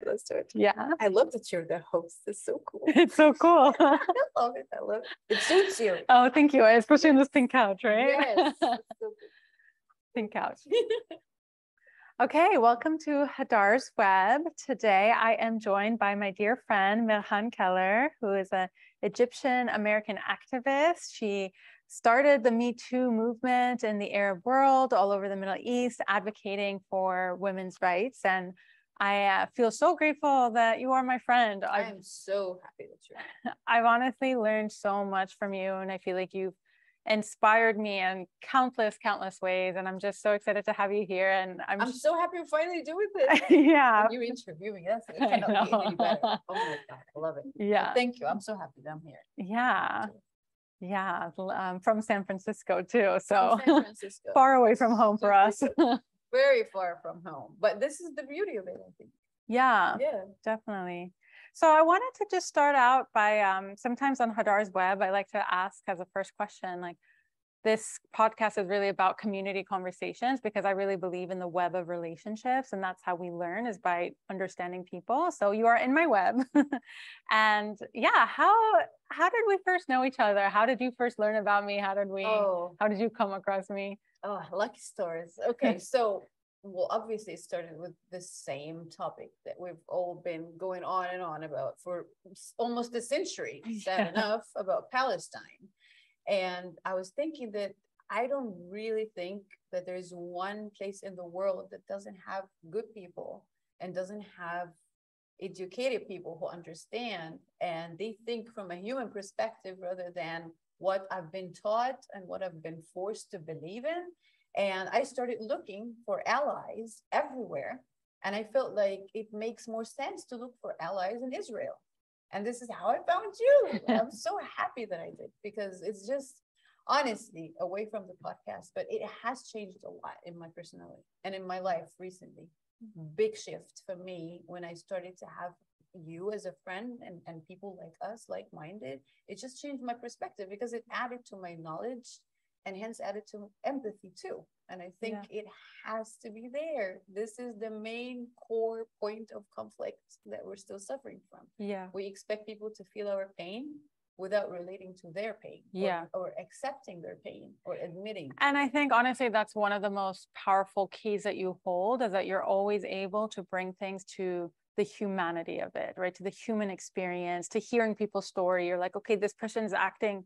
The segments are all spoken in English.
let's do it. Yeah. I love that you're the host. It's so cool. It's so cool. I love it. I love it. It suits you. Oh, thank you. Especially in this pink couch, right? Yes. It's so cool. Pink couch. Okay, welcome to Hadar's Web. Today I am joined by my dear friend Merhan Keller, who is an Egyptian American activist. She started the Me Too movement in the Arab world all over the Middle East, advocating for women's rights. And I feel so grateful that you are my friend. I am so happy that you're here. I've honestly learned so much from you, and I feel like you've inspired me in countless ways, and I'm just so excited to have you here. And I'm so happy we're finally doing this. Yeah. And you interviewing us. It cannot be any better. Oh my God, I love it. Yeah. Well, thank you. I'm so happy that I'm here. Yeah. Yeah. From San Francisco too. So San Francisco. Far away from home for us. Very far from home. But this is the beauty of it, I think. Yeah. Yeah. Definitely. So I wanted to just start out by sometimes on Hadar's Web, I like to ask as a first question, like, this podcast is really about community conversations, because I really believe in the web of relationships, and that's how we learn, is by understanding people. So you are in my web. And yeah, how did we first know each other? How did you first learn about me? How did you come across me? Oh, lucky stories. Okay, so well, obviously it started with the same topic that we've all been going on and on about for almost a century, sad enough, about Palestine. And I was thinking that I don't really think that there's one place in the world that doesn't have good people and doesn't have educated people who understand and they think from a human perspective rather than what I've been taught and what I've been forced to believe in. And I started looking for allies everywhere. And I felt like it makes more sense to look for allies in Israel. And this is how I found you. I'm so happy that I did, because it's just, honestly, away from the podcast, but it has changed a lot in my personality and in my life recently. Big shift for me when I started to have you as a friend and people like us, like-minded. It just changed my perspective because it added to my knowledge and hence added to empathy too. And I think it has to be there. This is the main core point of conflict that we're still suffering from. Yeah. We expect people to feel our pain without relating to their pain, or accepting their pain or admitting. And I think honestly, that's one of the most powerful keys that you hold, is that you're always able to bring things to the humanity of it, right? To the human experience, to hearing people's story. You're like, okay, this person's acting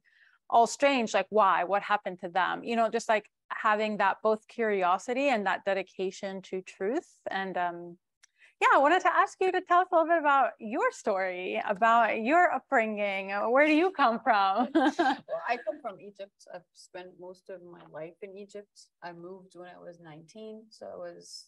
all strange. Like, why? What happened to them? You know, just like having that both curiosity and that dedication to truth. And I wanted to ask you to tell us a little bit about your story, about your upbringing. Where do you come from? Well, I come from Egypt. I've spent most of my life in Egypt. I moved when I was 19. So I was,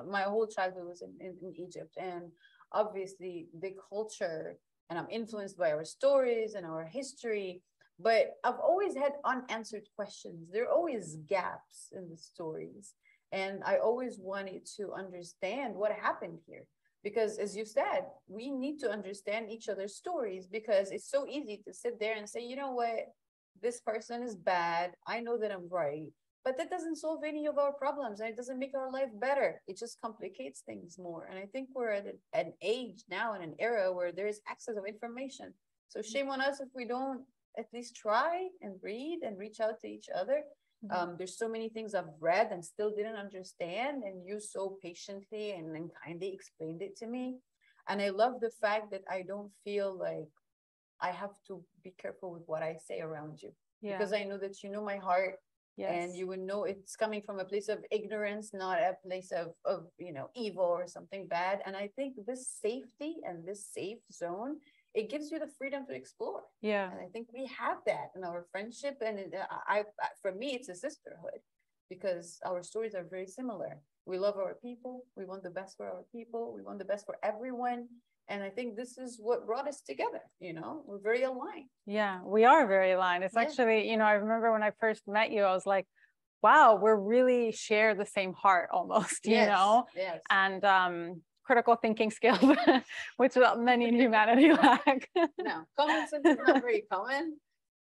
my whole childhood was in Egypt. And obviously the culture, and I'm influenced by our stories and our history, but I've always had unanswered questions. There are always gaps in the stories. And I always wanted to understand what happened here. Because as you said, we need to understand each other's stories, because it's so easy to sit there and say, you know what, this person is bad. I know that I'm right. But that doesn't solve any of our problems. And it doesn't make our life better. It just complicates things more. And I think we're at an age now, in an era where there is access of information. So shame on us if we don't at least try and read and reach out to each other. There's so many things I've read and still didn't understand, and you so patiently and kindly explained it to me. And I love the fact that I don't feel like I have to be careful with what I say around you, because I know that you know my heart. And you would know it's coming from a place of ignorance, not a place of evil or something bad. And I think this safety and this safe zone, it gives you the freedom to explore. Yeah. And I think we have that in our friendship. And for me, it's a sisterhood, because our stories are very similar. We love our people. We want the best for our people. We want the best for everyone. And I think this is what brought us together. We're very aligned. Yeah, we are very aligned. It's actually, I remember when I first met you, I was like, wow, we're really share the same heart almost, Yes. And critical thinking skills, which many in humanity lack. No, common sense is not very common,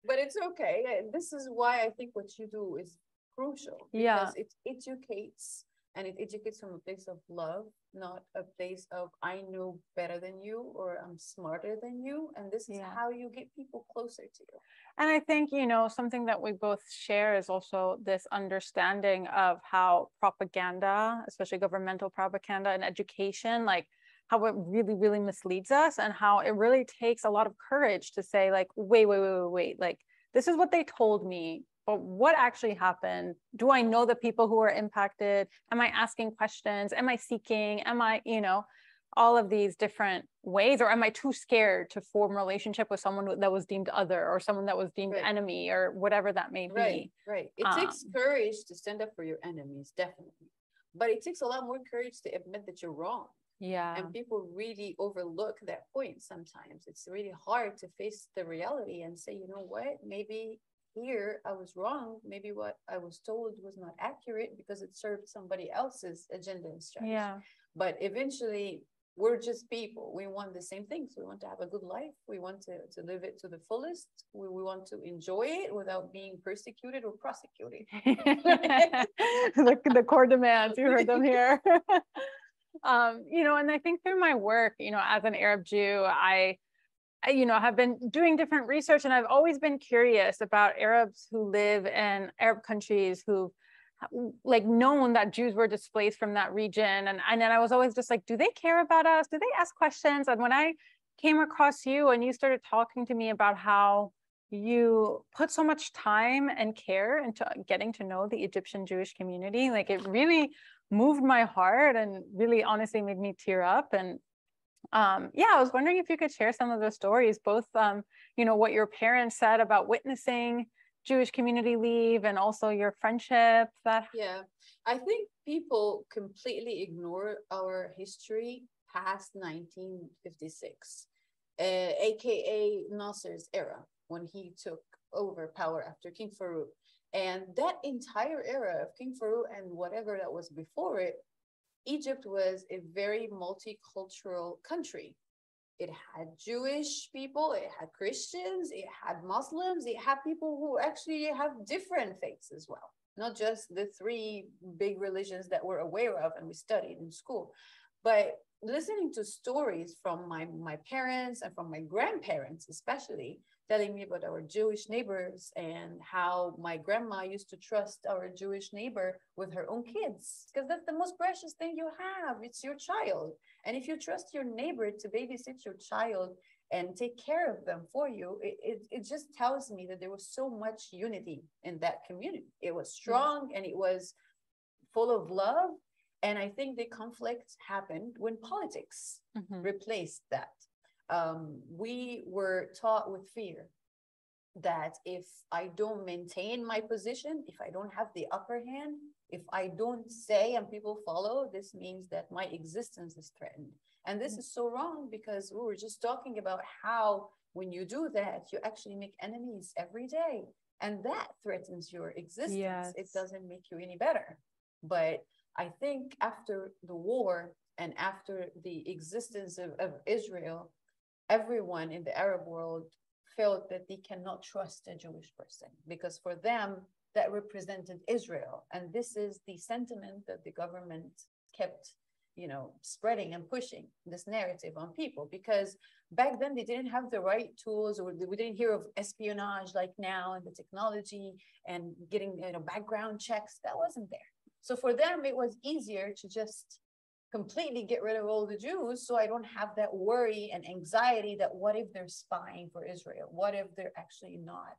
but it's okay. This is why I think what you do is crucial, because it educates and it educates from a place of love, not a place of I know better than you or I'm smarter than you. And this is how you get people closer to you. And I think, you know, something that we both share is also this understanding of how propaganda, especially governmental propaganda and education, like how it really, really misleads us, and how it really takes a lot of courage to say, like, wait, like, this is what they told me, but what actually happened? Do I know the people who are impacted? Am I asking questions? Am I seeking? Am I, you know, all of these different ways? Or am I too scared to form a relationship with someone that was deemed other, or someone that was deemed enemy, or whatever that may be? Right. It takes courage to stand up for your enemies, definitely. But it takes a lot more courage to admit that you're wrong. Yeah. And people really overlook that point sometimes. It's really hard to face the reality and say, you know what, maybe here I was wrong. Maybe what I was told was not accurate because it served somebody else's agenda and strategy. Yeah. But eventually, we're just people. We want the same things. We want to have a good life. We want to live it to the fullest. We want to enjoy it without being persecuted or prosecuted. The core demands, you heard them here. You know, and I think through my work, you know, as an Arab Jew, I, you know, have been doing different research, and I've always been curious about Arabs who live in Arab countries who've like known that Jews were displaced from that region. And then I was always just like, do they care about us? Do they ask questions? And when I came across you and you started talking to me about how you put so much time and care into getting to know the Egyptian Jewish community, like it really moved my heart and really honestly made me tear up. And yeah, I was wondering if you could share some of the stories, both, you know, what your parents said about witnessing Jewish community leave, and also your friendship that. Yeah, I think people completely ignore our history past 1956, aka Nasser's era, when he took over power after King Farouk. And that entire era of King Farouk and whatever that was before it, Egypt was a very multicultural country. It had Jewish people, it had Christians, it had Muslims, it had people who actually have different faiths as well, not just the three big religions that we're aware of and we studied in school. But listening to stories from my parents and from my grandparents, especially, telling me about our Jewish neighbors and how my grandma used to trust our Jewish neighbor with her own kids, because that's the most precious thing you have. It's your child. And if you trust your neighbor to babysit your child and take care of them for you, it just tells me that there was so much unity in that community. It was strong and it was full of love. And I think the conflict happened when politics replaced that. We were taught with fear that if I don't maintain my position, if I don't have the upper hand, if I don't say and people follow, this means that my existence is threatened. And this is so wrong, because we were just talking about how when you do that, you actually make enemies every day. And that threatens your existence. Yes. It doesn't make you any better. But I think after the war and after the existence of Israel, everyone in the Arab world felt that they cannot trust a Jewish person, because for them, that represented Israel. And this is the sentiment that the government kept, you know, spreading and pushing this narrative on people, because back then they didn't have the right tools, or we didn't hear of espionage like now, and the technology and getting, you know, background checks. That wasn't there. So for them, it was easier to just completely get rid of all the Jews, so I don't have that worry and anxiety that what if they're spying for Israel? What if they're actually not,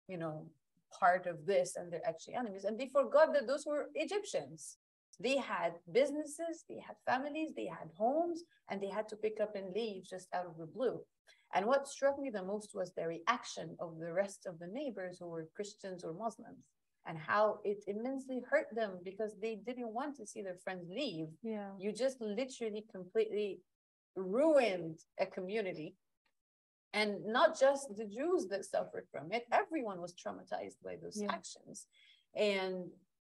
you know, part of this and they're actually enemies? And they forgot that those were Egyptians. They had businesses, they had families, they had homes, and they had to pick up and leave just out of the blue. And what struck me the most was the reaction of the rest of the neighbors who were Christians or Muslims, and how it immensely hurt them because they didn't want to see their friends leave. Yeah. You just literally completely ruined a community. And not just the Jews that suffered from it, everyone was traumatized by those actions. And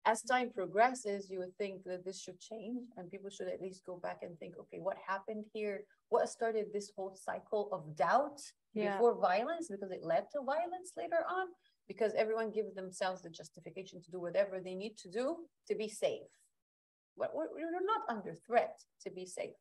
as time progresses, you would think that this should change and people should at least go back and think, okay, what happened here? What started this whole cycle of doubt before violence? Because it led to violence later on. Because everyone gives themselves the justification to do whatever they need to do to be safe. we're not under threat to be safe.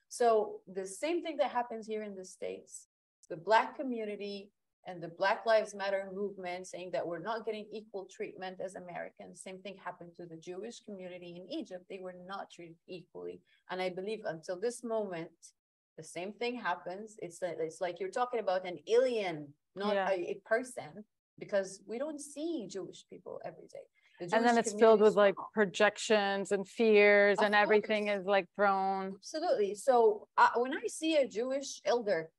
So the same thing that happens here in the States, the Black community and the Black Lives Matter movement saying that we're not getting equal treatment as Americans. Same thing happened to the Jewish community in Egypt. They were not treated equally. And I believe until this moment, the same thing happens. It's like you're talking about an alien, not a person, because we don't see Jewish people every day. And then it's filled with like projections and fears, and everything is like thrown. Absolutely. So when I see a Jewish elder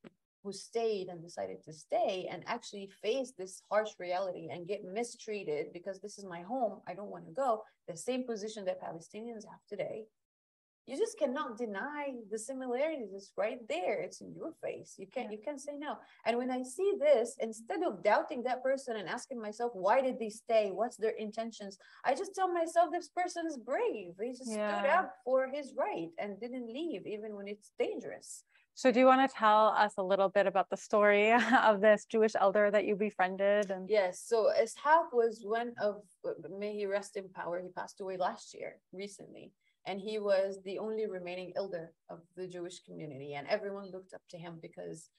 who stayed and decided to stay and actually face this harsh reality and get mistreated because this is my home, I don't want to go, the same position that Palestinians have today, you just cannot deny the similarities. It's right there. It's in your face. You can't say no. And when I see this, instead of doubting that person and asking myself, why did they stay? What's their intentions? I just tell myself, this person is brave. He just stood up for his right and didn't leave, even when it's dangerous. So do you want to tell us a little bit about the story of this Jewish elder that you befriended? And yes, so Ishaq was one of, may he rest in power. He passed away last year, recently. And he was the only remaining elder of the Jewish community. And everyone looked up to him because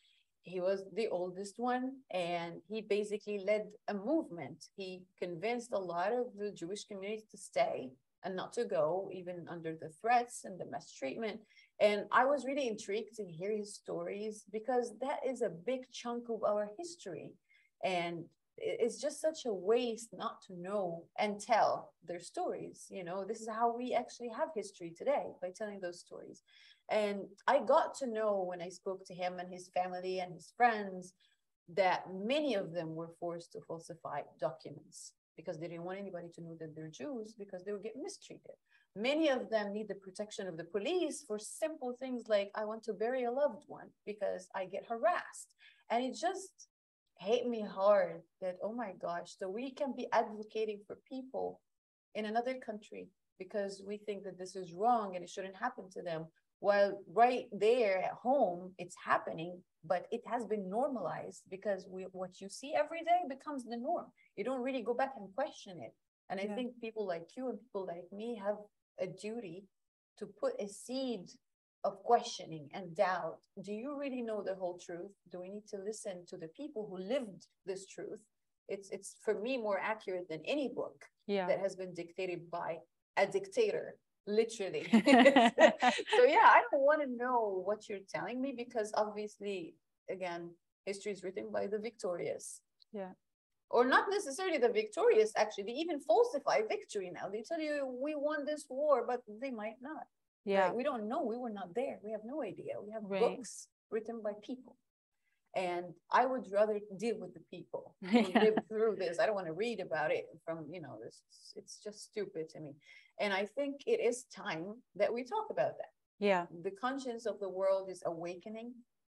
he was the oldest one. And he basically led a movement. He convinced a lot of the Jewish community to stay and not to go, even under the threats and the mistreatment. And I was really intrigued to hear his stories because that is a big chunk of our history. And it's just such a waste not to know and tell their stories. You know, this is how we actually have history today, by telling those stories. And I got to know when I spoke to him and his family and his friends that many of them were forced to falsify documents because they didn't want anybody to know that they're Jews because they would get mistreated. Many of them need the protection of the police for simple things like, I want to bury a loved one because I get harassed. And it just hit me hard that, oh my gosh, so we can be advocating for people in another country because we think that this is wrong and it shouldn't happen to them. While right there at home, it's happening, but it has been normalized because what you see every day becomes the norm. You don't really go back and question it. And I think people like you and people like me have a duty to put a seed of questioning and doubt. Do you really know the whole truth? Do we need to listen to the people who lived this truth? It's for me more accurate than any book that has been dictated by a dictator, literally. So I don't want to know what you're telling me because obviously, again, history is written by the victorious. Or not necessarily the victorious, actually. They even falsify victory now. They tell you we won this war, but they might not. Right? We don't know. We were not there. We have no idea. We have books written by people. And I would rather deal with the people who live through this. I don't want to read about it from, this. It's just stupid to me. And I think it is time that we talk about that. The conscience of the world is awakening.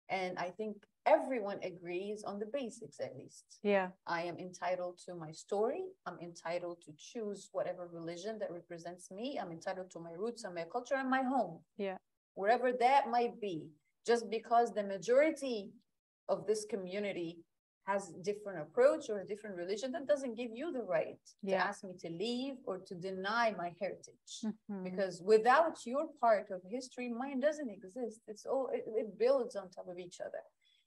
And I think everyone agrees on the basics, at least. I am entitled to my story. I'm entitled to choose whatever religion that represents me. I'm entitled to my roots and my culture and my home. Wherever that might be. Just because the majority of this community has a different approach or a different religion, that doesn't give you the right to ask me to leave or to deny my heritage. Because without your part of history, mine doesn't exist. It's all, it builds on top of each other.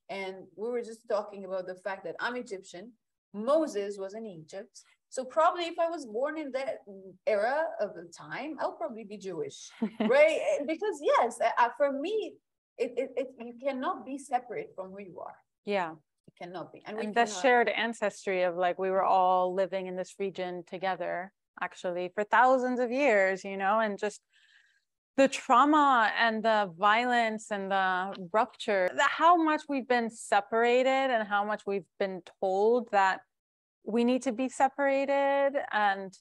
And we were just talking about the fact that I'm Egyptian. Moses was in Egypt. So probably if I was born in that era of the time, I'll probably be Jewish, right? Because yes, for me, you cannot be separate from who you are. It cannot be. And the shared ancestry of like, we were all living in this region together, actually, for thousands of years, and just the trauma and the violence and the rupture, how much we've been separated and how much we've been told that we need to be separated. And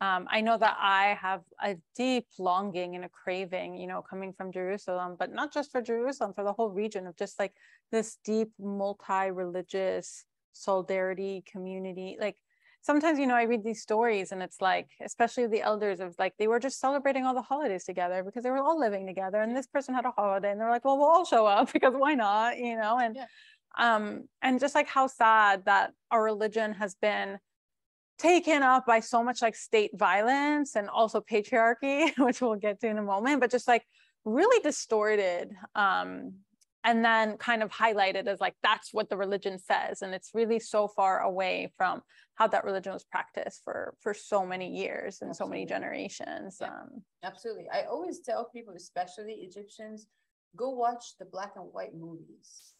I know that I have a deep longing and a craving, coming from Jerusalem, but not just for Jerusalem, for the whole region, of just like this deep multi-religious solidarity community. Like sometimes, I read these stories and it's like, especially the elders of like, they were just celebrating all the holidays together because they were all living together, and this person had a holiday and they're like, well, we'll all show up because why not, and just like how sad that our religion has been taken up by so much like state violence and also patriarchy, which we'll get to in a moment, but just like really distorted, and then kind of highlighted as like, that's what the religion says. And it's really so far away from how that religion was practiced for so many years and so many generations. Yeah. Absolutely. I always tell people, especially Egyptians, go watch the black and white movies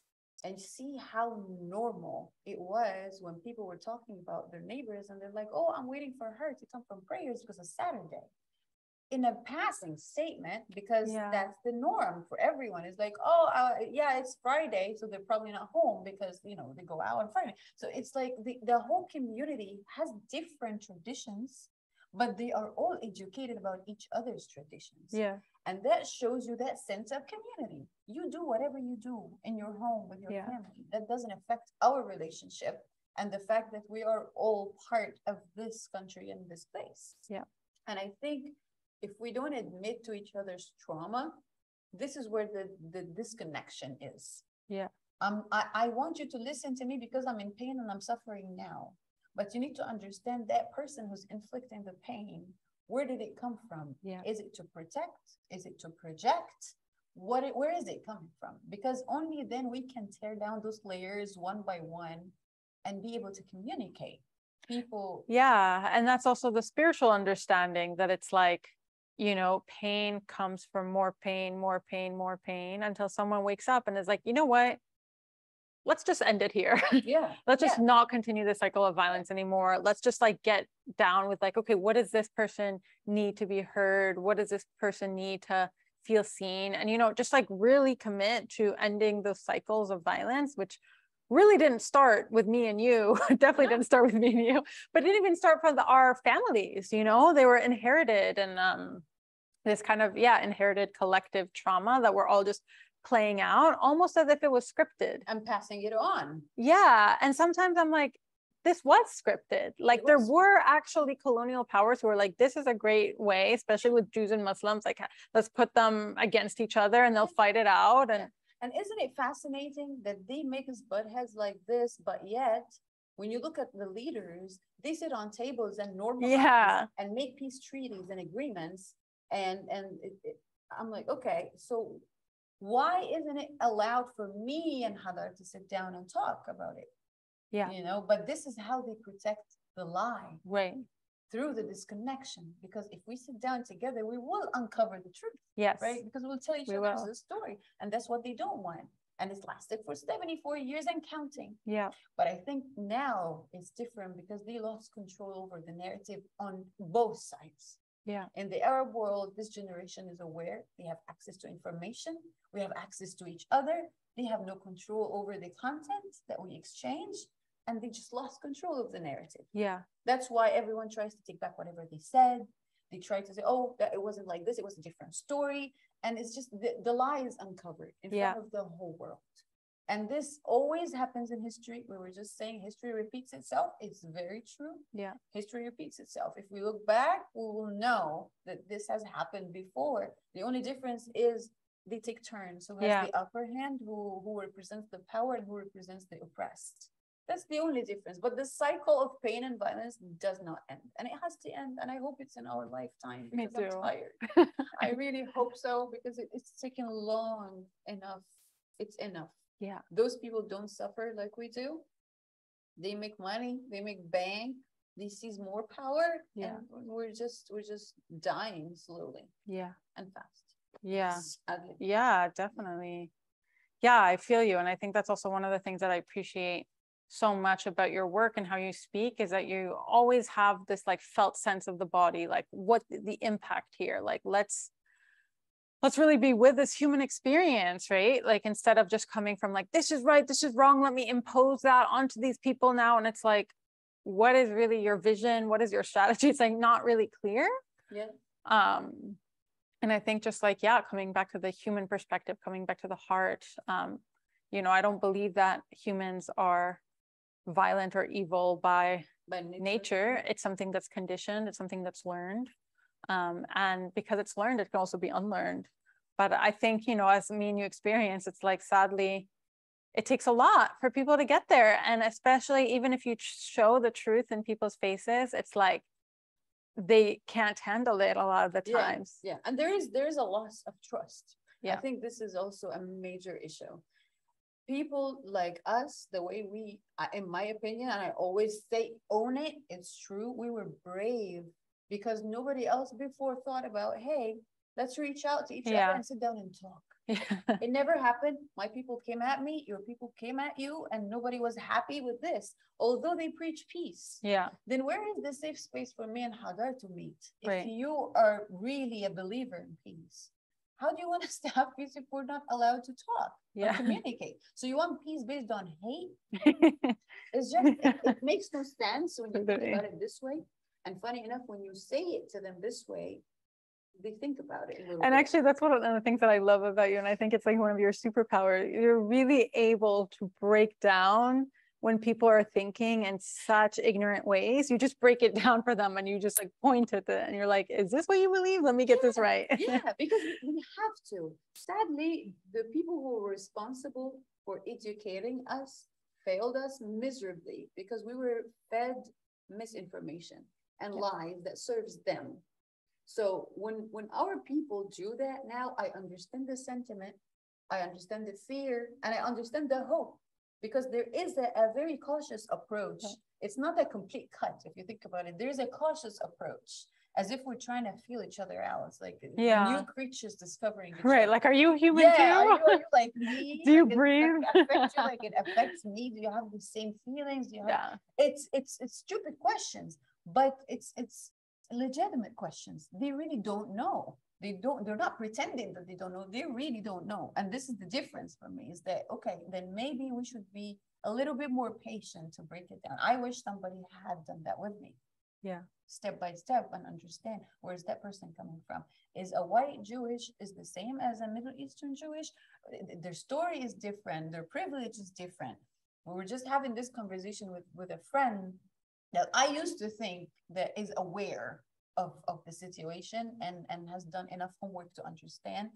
and see how normal it was when people were talking about their neighbors and they're like, oh, I'm waiting for her to come from prayers because it's Saturday. In a passing statement, because that's the norm for everyone. It's like, oh, yeah, it's Friday, so they're probably not home because, you know, they go out on Friday. So it's like the whole community has different traditions, but they are all educated about each other's traditions. Yeah. And that shows you that sense of community. You do whatever you do in your home with your family. That doesn't affect our relationship and the fact that we are all part of this country and this place. Yeah. And I think if we don't admit to each other's trauma, this is where the disconnection is. Yeah. I want you to listen to me because I'm in pain and I'm suffering now. But you need to understand that person who's inflicting the pain. Where did it come from? Yeah. Is it to protect? Is it to project? Where is it coming from? Because only then we can tear down those layers one by one and be able to communicate. People. Yeah. And that's also the spiritual understanding that it's like, you know, pain comes from more pain, more pain, more pain, until someone wakes up and is like, you know what? Let's just end it here. Yeah. Let's just not continue the cycle of violence anymore. Let's just like get down with like, okay, what does this person need to be heard? What does this person need to feel seen? And, you know, just like really commit to ending those cycles of violence, which really didn't start with me and you. Definitely didn't start with me and you, but it didn't even start from our families, you know, they were inherited, and this kind of, inherited collective trauma that we're all just playing out almost as if it was scripted. I'm passing it on. Yeah. And sometimes I'm like, this was scripted. Like there were actually colonial powers who were like, this is a great way, especially with Jews and Muslims, like let's put them against each other and they'll fight it out. And isn't it fascinating that they make us butt heads like this, but yet when you look at the leaders, they sit on tables and normalize and make peace treaties and agreements. And I'm like, okay, so why isn't it allowed for me and Hadar to sit down and talk about it? Yeah. You know, but this is how they protect the lie. Right. Through the disconnection. Because if we sit down together, we will uncover the truth. Yes. Right? Because we'll tell each other the story. And that's what they don't want. And it's lasted for 74 years and counting. Yeah. But I think now it's different because they lost control over the narrative on both sides. Yeah. In the Arab world, this generation is aware. They have access to information. We have access to each other. They have no control over the content that we exchange. And they just lost control of the narrative. Yeah. That's why everyone tries to take back whatever they said. They try to say, oh, that it wasn't like this. It was a different story. And it's just the lie is uncovered in front of the whole world. And this always happens in history. We were just saying history repeats itself. It's very true. Yeah. History repeats itself. If we look back, we will know that this has happened before. The only difference is they take turns. Who has the upper hand, who represents the power and who represents the oppressed. That's the only difference. But the cycle of pain and violence does not end. And it has to end. And I hope it's in our lifetime because I'm tired. I really hope so because it's taken long enough. It's enough. Yeah. Those people don't suffer like we do. They make money. They make bank. They seize more power. Yeah. And we're just dying slowly. Yeah. And fast. Yeah. Sadly. Yeah, definitely. Yeah, I feel you. And I think that's also one of the things that I appreciate so much about your work and how you speak is that you always have this like felt sense of the body, like what the impact here, like let's really be with this human experience, right? Like instead of just coming from like, this is right, this is wrong, let me impose that onto these people now. And it's like, what is really your vision? What is your strategy? It's like not really clear. Yeah. And I think just like, coming back to the human perspective, coming back to the heart, you know, I don't believe that humans are violent or evil by nature. It's something that's conditioned. It's something that's learned. And because it's learned, it can also be unlearned. But I think, you know, as me and you experience, it's like, sadly, it takes a lot for people to get there. And especially even if you show the truth in people's faces, it's like they can't handle it a lot of the times. Yeah. And there is a loss of trust. Yeah. I think this is also a major issue. People like us, the way we, in my opinion, and I always say, own it, it's true. We were brave because nobody else before thought about, hey, let's reach out to each other and sit down and talk. It never happened. My people came at me, your people came at you, and nobody was happy with this. Although they preach peace. Then where is the safe space for me and Hadar to meet? If you are really a believer in peace, how do you want us to have peace if we're not allowed to talk or communicate? So you want peace based on hate? It's just, it makes no sense when you think about it this way. And funny enough, when you say it to them this way, they think about it a little and bit. Actually, that's one of the things that I love about you. And I think it's like one of your superpowers. You're really able to break down when people are thinking in such ignorant ways. You just break it down for them and you just like point at it and you're like, is this what you believe? Let me get this right. Because we have to. Sadly, the people who were responsible for educating us failed us miserably because we were fed misinformation and lies that serves them. So when our people do that now, I understand the sentiment, I understand the fear, and I understand the hope, because there is a very cautious approach. It's not a complete cut. If you think about it, there's a cautious approach, as if we're trying to feel each other out. It's like new creatures discovering each other. Like, are you human too? Are you like me? Do you breathe? Affect you like it affects me? Do you have the same feelings? Do you have... It's stupid questions, but it's legitimate questions. They really don't know. They're not pretending that they don't know. They really don't know. And this is the difference for me, is that, okay, then maybe we should be a little bit more patient to break it down. I wish somebody had done that with me. Step by step, and understand, where is that person coming from? Is a white Jewish is the same as a Middle Eastern Jewish? Their story is different. Their privilege is different. We were just having this conversation with a friend that I used to think that is aware of the situation and has done enough homework to understand.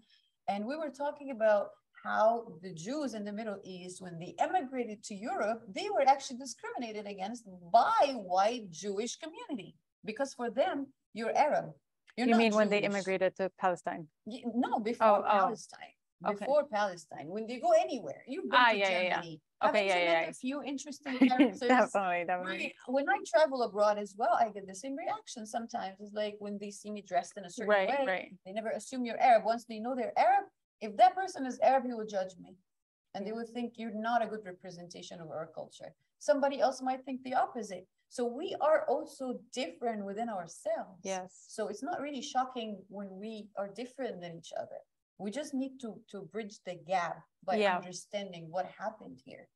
And we were talking about how the Jews in the Middle East, when they emigrated to Europe, they were actually discriminated against by white Jewish community, because for them, you're Arab. You mean when they immigrated to Palestine? No, before Palestine. Before Palestine, when they go anywhere, you've been to Germany. Haven't you met a few interesting characters? Definitely. When I travel abroad as well, I get the same reaction sometimes. It's like when they see me dressed in a certain way, they never assume you're Arab. Once they know they're Arab, if that person is Arab, he will judge me. And they will think you're not a good representation of our culture. Somebody else might think the opposite. So we are also different within ourselves. So it's not really shocking when we are different than each other. We just need to bridge the gap by understanding what happened here.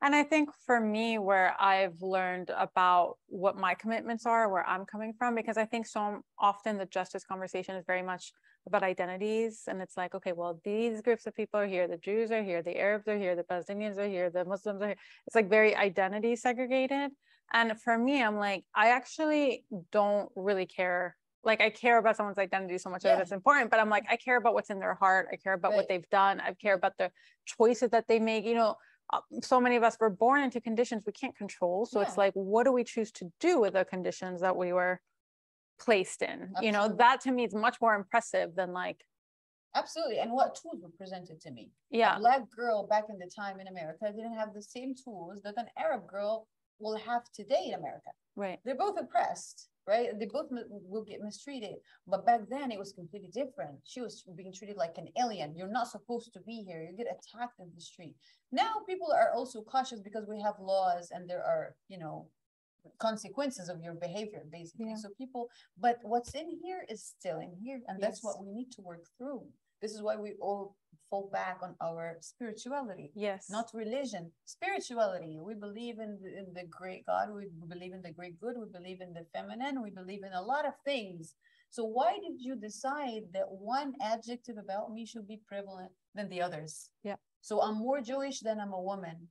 And I think for me, where I've learned about what my commitments are, where I'm coming from, because I think so often the justice conversation is very much about identities. And it's like, okay, well, these groups of people are here. The Jews are here. The Arabs are here. The Palestinians are here. The Muslims are here. It's like very identity segregated. And for me, I'm like, I actually don't really care. Like, I care about someone's identity so much that it's important, but I'm like, I care about what's in their heart. I care about what they've done. I care about the choices that they make. You know, so many of us were born into conditions we can't control. So it's like, what do we choose to do with the conditions that we were placed in? You know, that to me is much more impressive than like. Absolutely. And what tools were presented to me? A Black girl back in the time in America didn't have the same tools that an Arab girl will have today in America. They're both oppressed. They both will get mistreated. But back then it was completely different. She was being treated like an alien. You're not supposed to be here. You get attacked in the street. Now people are also cautious because we have laws and there are, you know, consequences of your behavior, basically. So people, but what's in here is still in here. And that's what we need to work through. This is why we all fall back on our spirituality. Not religion, spirituality. We believe in the great God. We believe in the great good. We believe in the feminine. We believe in a lot of things. So why did you decide that one adjective about me should be prevalent than the others? So I'm more Jewish than I'm a woman,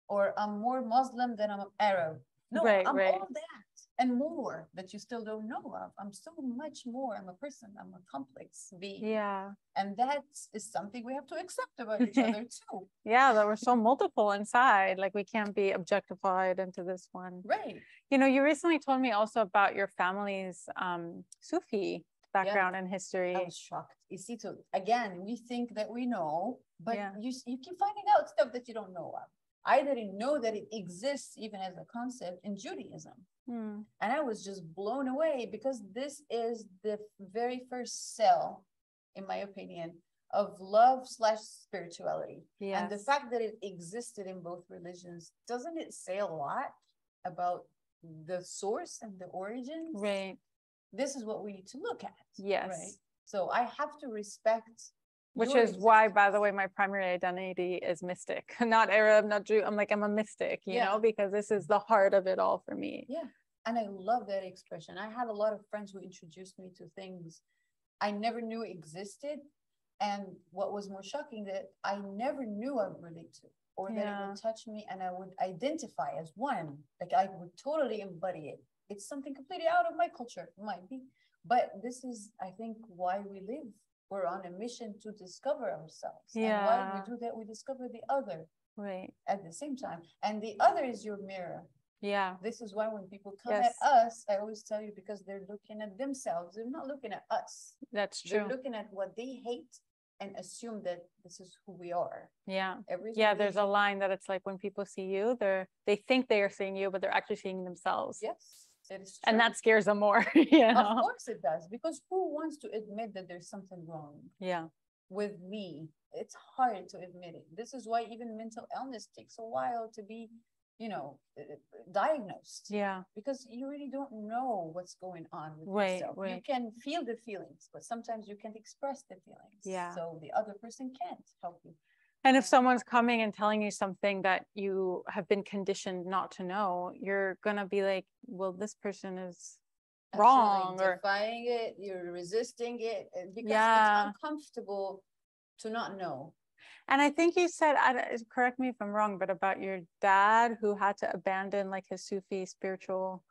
or I'm more Muslim than I'm Arab. No, I'm all that. and more that you still don't know of. I'm so much more. I'm a person. I'm a complex being. Yeah. And that is something we have to accept about each other too. Yeah, that we're so multiple inside. Like we can't be objectified into this one. Right. You know, you recently told me also about your family's Sufi background and history. I was shocked. You see, so again, we think that we know, but Yeah. you keep finding out stuff that you don't know of. I didn't know that it exists even as a concept in Judaism. And I was just blown away because this is the very first cell, in my opinion, of love / spirituality. Yes. And the fact that it existed in both religions, doesn't it say a lot about the source and the origins? Right. This is what we need to look at. Yes. Right. So I have to respect. Which is why, by the way, my primary identity is mystic, not Arab, not Jew. I'm like, I'm a mystic, you know, because this is the heart of it all for me. Yeah. And I love that expression. I had a lot of friends who introduced me to things I never knew existed. And what was more shocking, that I never knew I would relate to, or that it would touch me and I would identify as one. Like I would totally embody it. It's something completely out of my culture, might be. But this is, I think, why we live. We're on a mission to discover ourselves. Yeah. And why we do that, we discover the other. Right. At the same time. And the other is your mirror. Yeah. This is why when people come at us, I always tell you, because they're looking at themselves. They're not looking at us. That's true. They're looking at what they hate and assume that this is who we are. Yeah. Everything there's a line that it's like when people see you, they think they are seeing you, but they're actually seeing themselves. Yes. It is true. And that scares them more. You know? Of course it does, because who wants to admit that there's something wrong with me? It's hard to admit it. This is why even mental illness takes a while to be, diagnosed. Yeah. Because you really don't know what's going on with yourself. You can feel the feelings, but sometimes you can't express the feelings. Yeah. So the other person can't help you. And if someone's coming and telling you something that you have been conditioned not to know, you're going to be like, well, this person is wrong. Or defying it, you're resisting it, because it's uncomfortable to not know. And I think you said, correct me if I'm wrong, but about your dad who had to abandon like his Sufi spiritual.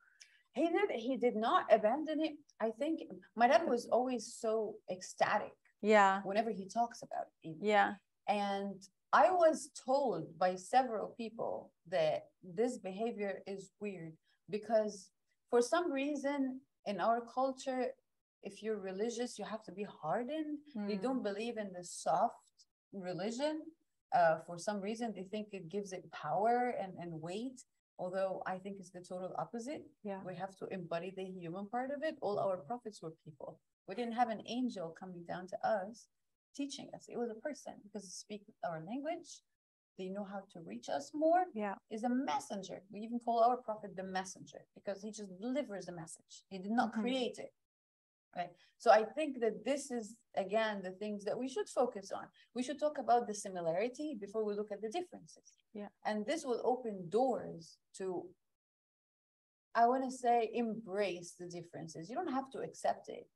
He did not abandon it. I think my dad was always so ecstatic. Yeah. Whenever he talks about it. Even. Yeah. And I was told by several people that this behavior is weird because for some reason in our culture, if you're religious, you have to be hardened. They don't believe in the soft religion. For some reason, they think it gives it power and weight. Although I think it's the total opposite. Yeah. We have to embody the human part of it. All our prophets were people. We didn't have an angel coming down to us teaching us. It was a person, because they speak our language. They know how to reach us more. Yeah. Is a messenger. We even call our prophet the messenger because he just delivers the message. He did not create it. Right. So I think that this is, again, the things that we should focus on. We should talk about the similarity before we look at the differences. Yeah. And this will open doors to, I want to say, embrace the differences. You don't have to accept it.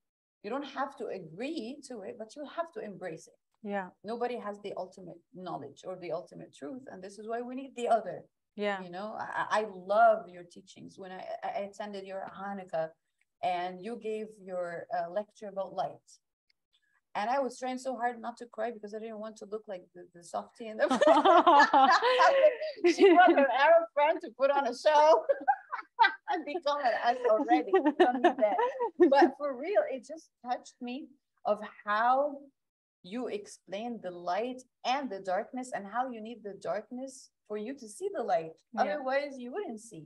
You don't have to agree to it, but you have to embrace it. Yeah. Nobody has the ultimate knowledge or the ultimate truth. And this is why we need the other. Yeah. I love your teachings. When I attended your Hanukkah and you gave your lecture about light. And I was trying so hard not to cry because I didn't want to look like the softie in the She brought her Arab friend to put on a show. And become an us already. Don't need that. But for real, it just touched me of how you explain the light and the darkness and how you need the darkness for you to see the light. Yeah. Otherwise, you wouldn't see.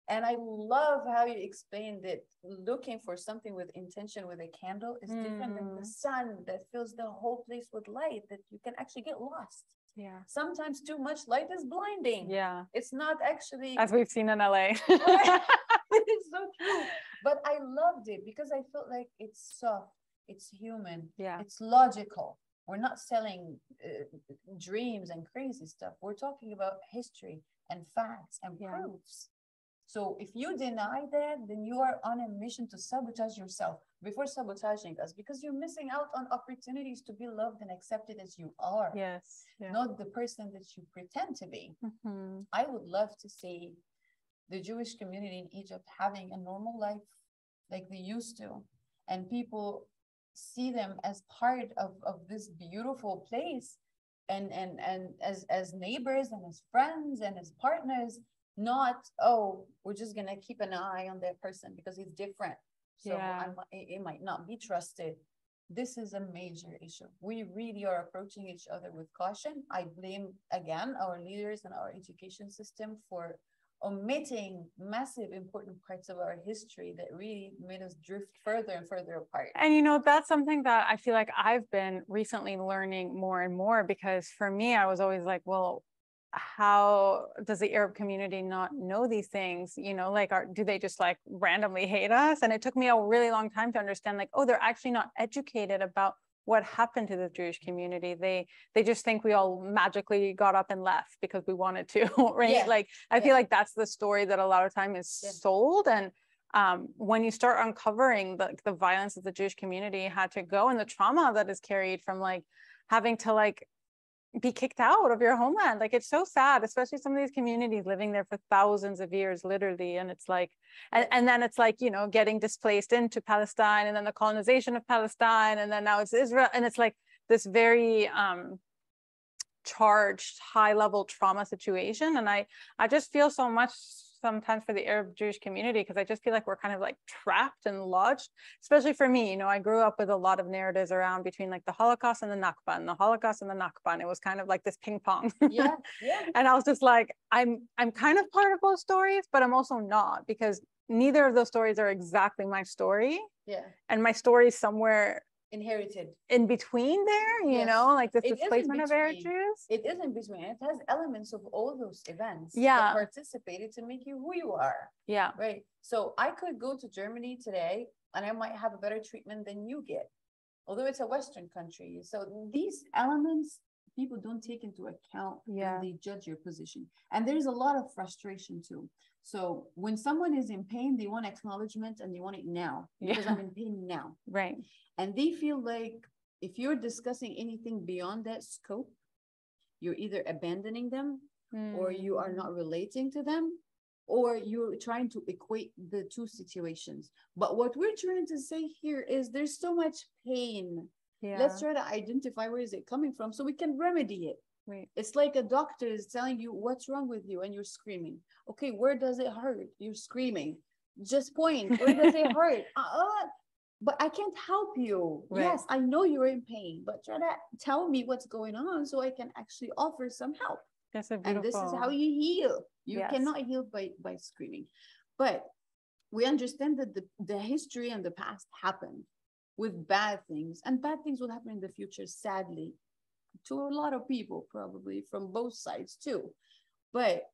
And I love how you explained that looking for something with intention with a candle is different than the sun that fills the whole place with light, that you can actually get lost. Yeah. Sometimes too much light is blinding. Yeah. It's not actually. As we've seen in LA. It's so true. But I loved it because I felt like it's soft, it's human, it's logical. We're not selling dreams and crazy stuff. We're talking about history and facts and proofs. So if you deny that, then you are on a mission to sabotage yourself before sabotaging us, because you're missing out on opportunities to be loved and accepted as you are. Yes. Yeah. Not the person that you pretend to be. I would love to see the Jewish community in Egypt having a normal life like they used to, and people see them as part of this beautiful place, and as neighbors and as friends and as partners, not, oh, we're just gonna keep an eye on that person because he's different, so it might not be trusted. This is a major issue. We really are approaching each other with caution. I blame again our leaders and our education system for omitting massive important parts of our history that really made us drift further and further apart. And you know, that's something that I feel like I've been recently learning more and more, because for me, I was always like, well, how does the Arab community not know these things? You know, like, do they just like randomly hate us? And it took me a really long time to understand, like, oh, they're actually not educated about what happened to the Jewish community. They just think we all magically got up and left because we wanted to, right? Yeah. Like, I feel like that's the story that a lot of time is sold. And when you start uncovering the violence that the Jewish community had to go, and the trauma that is carried from like having to like be kicked out of your homeland, like, it's so sad, especially some of these communities living there for thousands of years, literally. And it's like, and then it's like, you know, getting displaced into Palestine, and then the colonization of Palestine, and then now it's Israel, and it's like this very charged, high level trauma situation. And I just feel so much sometimes for the Arab Jewish community, because I just feel like we're kind of like trapped and lodged, especially for me. You know, I grew up with a lot of narratives around between like the Holocaust and the Nakba, and the Holocaust and the Nakba. And it was kind of like this ping pong. Yeah. And I was just like, I'm kind of part of both stories, but I'm also not, because neither of those stories are exactly my story. Yeah. And my story is somewhere inherited in between there, you know, like this displacement of Arab Jews. It is in between. It has elements of all those events that participated to make you who you are. Yeah. Right. So I could go to Germany today and I might have a better treatment than you get, although it's a Western country. So these elements people don't take into account when they judge your position. And there's a lot of frustration too. So when someone is in pain, they want acknowledgement and they want it now, because I'm in pain now. Right. And they feel like if you're discussing anything beyond that scope, you're either abandoning them or you are not relating to them, or you're trying to equate the two situations. But what we're trying to say here is there's so much pain. Let's try to identify where is it coming from so we can remedy it. Right. It's like a doctor is telling you what's wrong with you and you're screaming. Okay, where does it hurt? You're screaming. Just point. Where does it hurt? But I can't help you. Right. Yes, I know you're in pain, but try to tell me what's going on so I can actually offer some help. That's a beautiful. And this is how you heal. You cannot heal by screaming. But we understand that the history and the past happened with bad things, and bad things will happen in the future, sadly, to a lot of people, probably from both sides too. But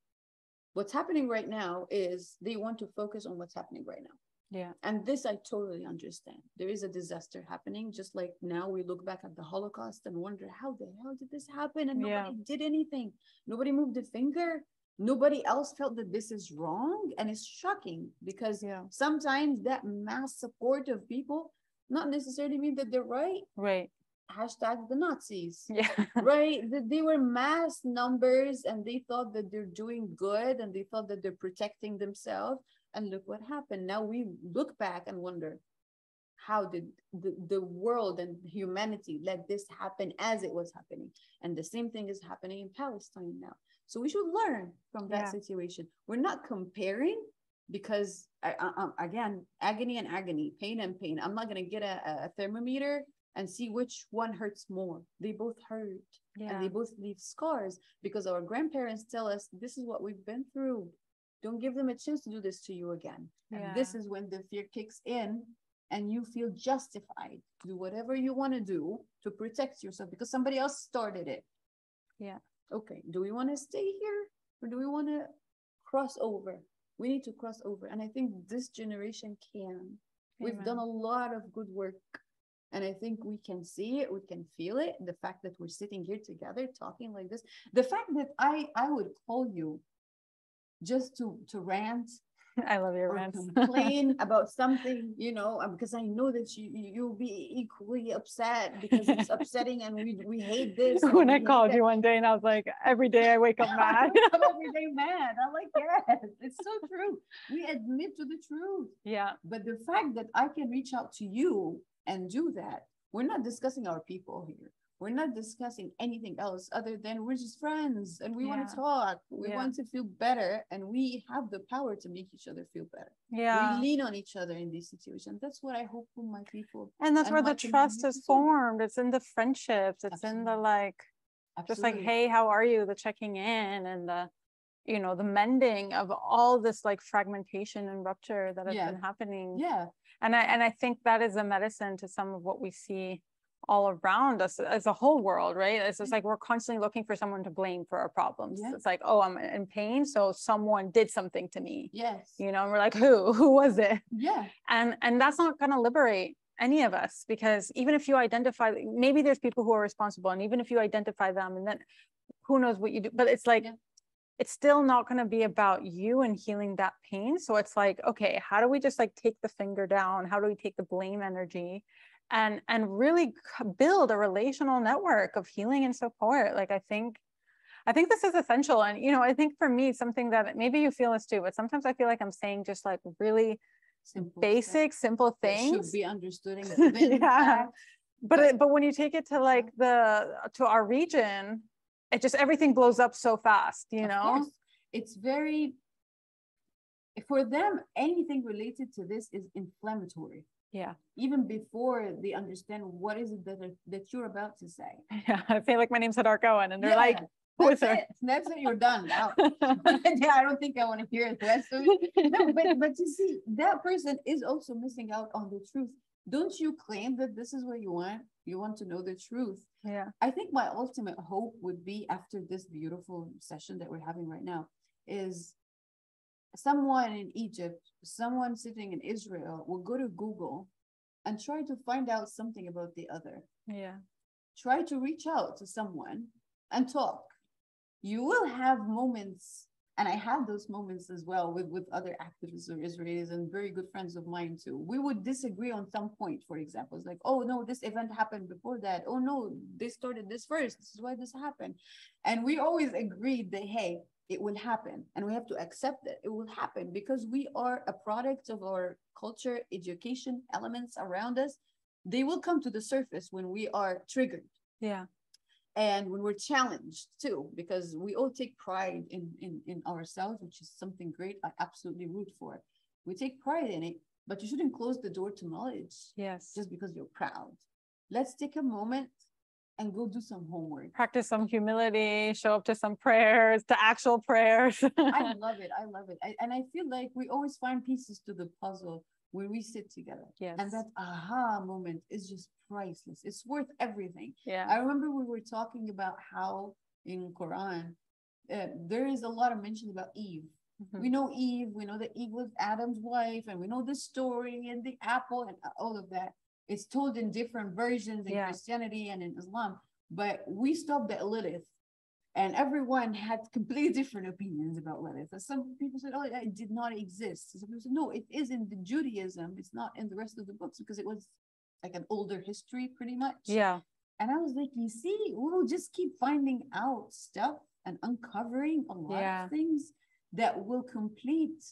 what's happening right now is they want to focus on what's happening right now. Yeah. And this I totally understand. There is a disaster happening, just like now we look back at the Holocaust and wonder, how the hell did this happen? And nobody did anything. Nobody moved a finger. Nobody else felt that this is wrong. And it's shocking because sometimes that mass support of people not necessarily mean that they're right. Right. Hashtag the Nazis. Yeah. Right. They were mass numbers and they thought that they're doing good and they thought that they're protecting themselves. And look what happened. Now we look back and wonder, how did the world and humanity let this happen as it was happening? And the same thing is happening in Palestine now. So we should learn from that situation. We're not comparing because, again, agony and agony, pain and pain. I'm not going to get a thermometer and see which one hurts more. They both hurt and they both leave scars because our grandparents tell us this is what we've been through. Don't give them a chance to do this to you again. And this is when the fear kicks in and you feel justified to do whatever you want to do to protect yourself because somebody else started it. Yeah. Okay. Do we want to stay here or do we want to cross over? We need to cross over. And I think this generation can. We've done a lot of good work. And I think we can see it, we can feel it. The fact that we're sitting here together talking like this, the fact that I would call you just to rant I love your or rants. complain about something, because I know that you'll be equally upset because it's upsetting and we hate this and When we I hate called that. you one day and I was like, every day I wake up I mad. wake up every day mad. I'm like, yes, it's so true. We admit to the truth. Yeah. But the fact that I can reach out to you and do that, we're not discussing our people here. We're not discussing anything else other than we're just friends and we want to talk. We want to feel better and we have the power to make each other feel better. Yeah. We lean on each other in these situations. That's what I hope for my people. And that's where the trust is formed. It's in the friendships. It's in the just like, hey, how are you? The checking in and the, the mending of all this like fragmentation and rupture that has been happening. Yeah. And I think that is a medicine to some of what we see all around us as a whole world, right? It's just like we're constantly looking for someone to blame for our problems. It's like, oh, I'm in pain, so someone did something to me. Yes. And we're like, who was it? Yeah. And that's not going to liberate any of us, because even if you identify, maybe there's people who are responsible, and even if you identify them, and then who knows what you do, but it's like it's still not going to be about you and healing that pain. So it's like, okay, how do we just like take the finger down? How do we take the blame energy and really build a relational network of healing and support? Like, I think this is essential. And, I think for me, something that maybe you feel this too, but sometimes I feel like I'm saying just like really simple things should be understood and given. But when you take it to like to our region, it just, everything blows up so fast, It's very, for them, anything related to this is inflammatory. Yeah. Even before they understand what is it that you're about to say. Yeah. I feel like my name's Hadar Cohen and they're like, who is her? That's it. You're done. I don't think I want to hear the rest of it. No, but you see, that person is also missing out on the truth. Don't you claim that this is what you want? You want to know the truth. Yeah. I think my ultimate hope would be, after this beautiful session that we're having right now, is someone in Egypt, someone sitting in Israel will go to Google and try to find out something about the other. Yeah. Try to reach out to someone and talk. You will have moments, and I had those moments as well with other activists or Israelis and very good friends of mine too. We would disagree on some point, for example. It's like, oh no, this event happened before that. Oh no, they started this first. This is why this happened. And we always agreed that, hey, it will happen. And we have to accept that it will happen because we are a product of our culture, education, elements around us. They will come to the surface when we are triggered. Yeah. And when we're challenged too, because we all take pride in ourselves, which is something great. I absolutely root for it. We take pride in it, but you shouldn't close the door to knowledge. Yes. Just because you're proud. Let's take a moment and go do some homework. Practice some humility, show up to some prayers, to actual prayers. I love it. I love it. And I feel like we always find pieces to the puzzle when we sit together. Yes. And that aha moment is just priceless. It's worth everything. Yeah. I remember we were talking about how in Quran, there is a lot of mention about Eve. Mm-hmm. We know Eve, we know that Eve was Adam's wife, and we know the story and the apple and all of that. It's told in different versions in Christianity and in Islam, but we stopped at Lilith. And everyone had completely different opinions about Lilith. Some people said, oh, it did not exist. Some people said, no, it is in the Judaism. It's not in the rest of the books because it was like an older history pretty much. Yeah. And I was like, you see, we'll just keep finding out stuff and uncovering a lot of things that will complete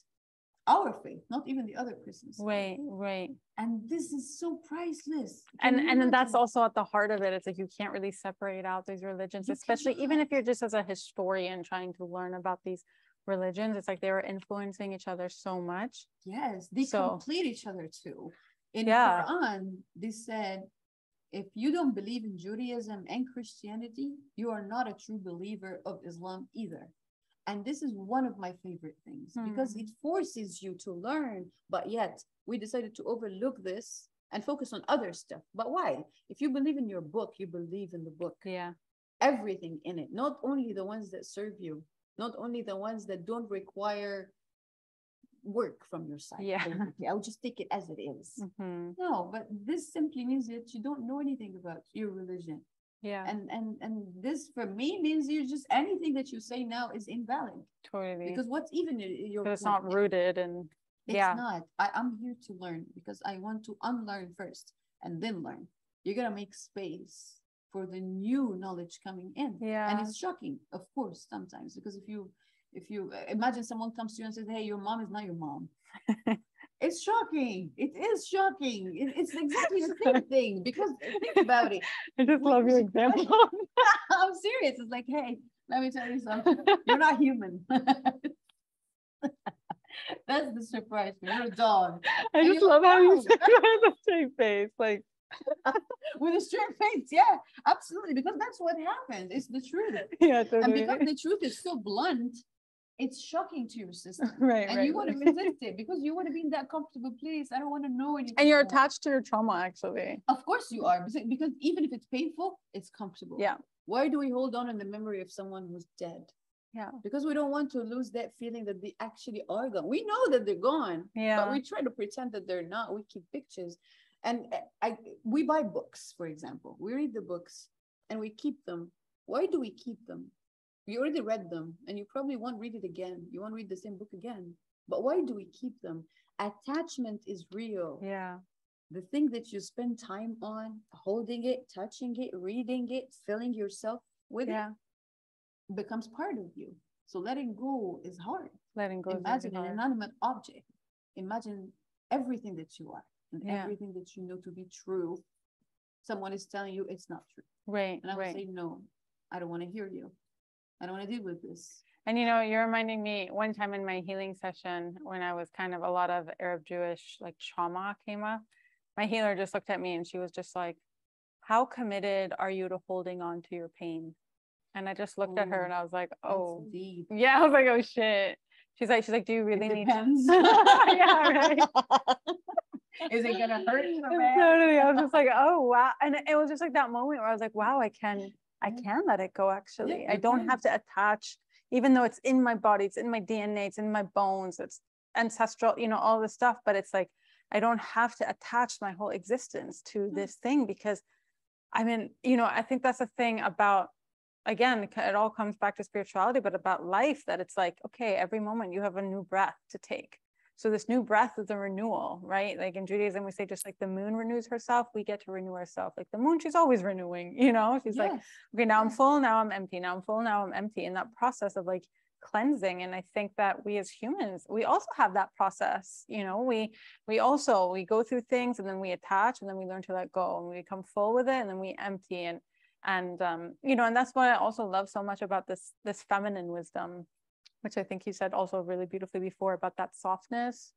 our faith, not even the other person's. Right. And this is so priceless. And that's also at the heart of it. It's like you can't really separate out these religions, especially even if you're just as a historian trying to learn about these religions. It's like they were influencing each other so much. Yes, they complete each other too. In Quran, they said, if you don't believe in Judaism and Christianity, you are not a true believer of Islam either. And this is one of my favorite things because it forces you to learn, but yet we decided to overlook this and focus on other stuff. But why? If you believe in your book, you believe in the book. Yeah. Everything in it, not only the ones that serve you, not only the ones that don't require work from your side. Yeah. I'll just take it as it is. Mm-hmm. No, but this simply means that you don't know anything about your religion. Yeah. And this for me means you just, anything that you say now is invalid. Totally. Because what's even your Because it's point? not rooted and It's not. I'm here to learn because I want to unlearn first and then learn. You're gonna make space for the new knowledge coming in. Yeah. And it's shocking, of course, sometimes, because if you imagine someone comes to you and says, "Hey, your mom is not your mom." It's shocking. It is shocking. It's exactly the same thing, because think about it. I just love your example. I'm serious. It's like, hey, let me tell you something. You're not human. That's the surprise. You're a dog. I And just you're love like, how you "No." say that with a straight face. Like, With a straight face, yeah, absolutely, because that's what happens. It's the truth. yeah, And totally. because the truth is so blunt, it's shocking to your system. Right, And right, you want to right. resist it because you want to be in that comfortable place. I don't want to know anything And you're more. attached to your trauma, actually. Of course you are, because even if it's painful, it's comfortable. Yeah. Why do we hold on in the memory of someone who's dead? Yeah. Because we don't want to lose that feeling that they actually are gone. We know that they're gone, Yeah. but we try to pretend that they're not. We keep pictures. And we buy books, for example. We read the books and we keep them. Why do we keep them? You already read them and you probably won't read it again. You won't read the same book again. But why do we keep them? Attachment is real. Yeah. The thing that you spend time on, holding it, touching it, reading it, filling yourself with it, becomes part of you. So letting go is hard. Letting go. Imagine is an really hard. inanimate object. Imagine everything that you are and everything that you know to be true. Someone is telling you it's not true. Right. And I would right. say, no, I don't want to hear you. I don't want to deal with this. And you're reminding me one time in my healing session when I was kind of a lot of Arab Jewish like trauma came up. My healer just looked at me and she was just like, how committed are you to holding on to your pain? And I just looked at her and I was like, oh, deep. Yeah. I was like, oh shit. She's like, do you really need Depends. Yeah, right. Is it gonna hurt so bad? Totally. I was just like, oh wow. And it was just like that moment where I was like, wow, I can let it go actually. Yeah, I don't have to attach, even though it's in my body, it's in my DNA, it's in my bones, it's ancestral, all this stuff. But it's like, I don't have to attach my whole existence to this thing, because I mean, I think that's the thing about, again, it all comes back to spirituality, but about life, that it's like, okay, every moment you have a new breath to take. So this new breath is a renewal, right? Like in Judaism, we say just like the moon renews herself, we get to renew ourselves. Like the moon, she's always renewing, she's like, okay, now I'm full, now I'm empty, now I'm full, now I'm empty. And that process of like cleansing. And I think that we as humans, we also have that process, we go through things and then we attach and then we learn to let go and we become full with it and then we empty. And and that's what I also love so much about this feminine wisdom, which I think you said also really beautifully before, about that softness,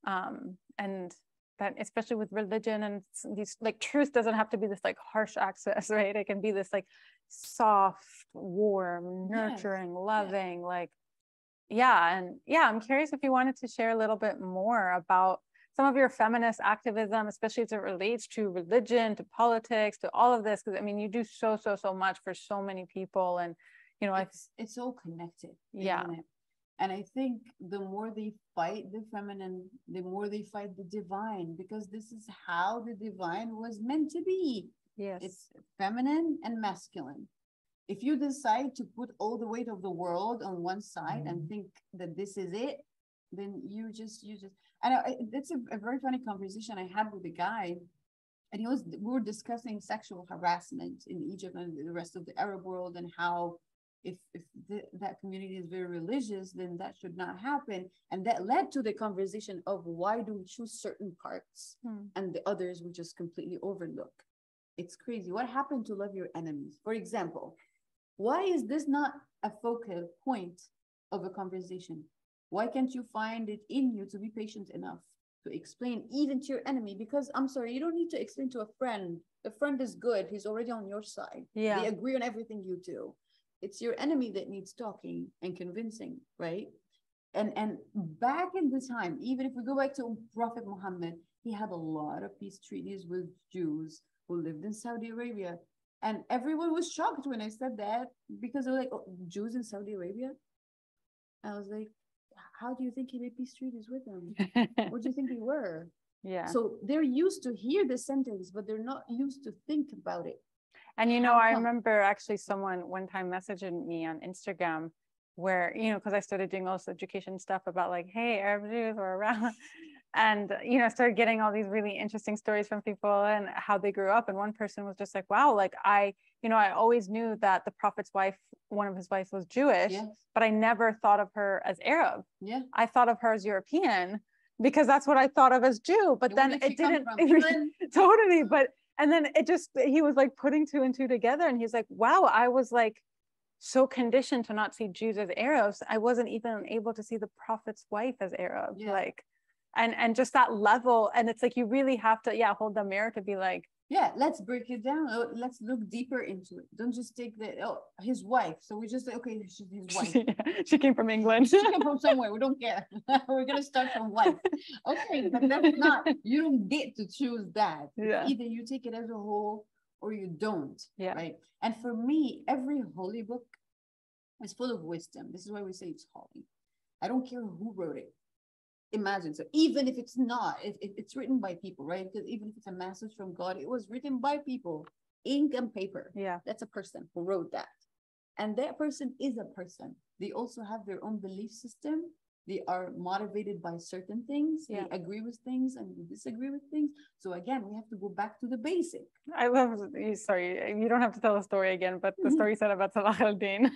and that especially with religion and these, like, truth doesn't have to be this like harsh access, right? It can be this like soft, warm, nurturing, loving, like, I'm curious if you wanted to share a little bit more about some of your feminist activism, especially as it relates to religion, to politics, to all of this, because I mean, you do so much for so many people, and it's all connected. Yeah. Isn't it? And I think the more they fight the feminine, the more they fight the divine, because this is how the divine was meant to be. Yes. It's feminine and masculine. If you decide to put all the weight of the world on one side and think that this is it, then you just, and it's a very funny conversation I had with a guy, and we were discussing sexual harassment in Egypt and the rest of the Arab world, and how if that community is very religious, then that should not happen. And that led to the conversation of why do we choose certain parts and the others we just completely overlook. It's crazy. What happened to love your enemies? For example, why is this not a focal point of a conversation? Why can't you find it in you to be patient enough to explain even to your enemy? Because I'm sorry, you don't need to explain to a friend. A friend is good. He's already on your side. Yeah. They agree on everything you do. It's your enemy that needs talking and convincing, right? And back in the time, even if we go back to Prophet Muhammad, he had a lot of peace treaties with Jews who lived in Saudi Arabia. And everyone was shocked when I said that, because they're like, oh, Jews in Saudi Arabia? I was like, how do you think he made peace treaties with them? What do you think they were? Yeah. So they're used to hear the sentence, but they're not used to think about it. And, you know, How I come? remember actually someone one time messaging me on Instagram where, you know, because I started doing all this education stuff about like, hey, Arab Jews were around. And, you know, started getting all these really interesting stories from people and how they grew up. And one person was just like, wow, like you know, I always knew that the prophet's wife, one of his wives was Jewish, Yes. but I never thought of her as Arab. Yeah. I thought of her as European because that's what I thought of as Jew. But And where then did she it come didn't from? England? totally. But and then it just, he was like putting two and two together. And he's like, wow, I was like so conditioned to not see Jews as Arabs. I wasn't even able to see the prophet's wife as Arab. Yeah. Like, and just that level. And it's like, you really have to, yeah, hold the mirror to be like, Yeah, let's break it down. Let's look deeper into it. Don't just take his wife. So we just say, okay, she's his wife. she came from England. She came from somewhere. We don't care. We're gonna start from wife. Okay, but that's not. You don't get to choose that. Yeah. Either you take it as a whole or you don't. Yeah. Right. And for me, every holy book is full of wisdom. This is why we say it's holy. I don't care who wrote it. Imagine, so even if it's not, if it's written by people, right? Because even if it's a message from God, it was written by people, ink and paper. Yeah. That's a person who wrote that. And that person is a person. They also have their own belief system. They are motivated by certain things. Yeah. They agree with things and disagree with things. So again, we have to go back to the basic. I love, sorry, you don't have to tell the story again, but the story said about Salah al-Din.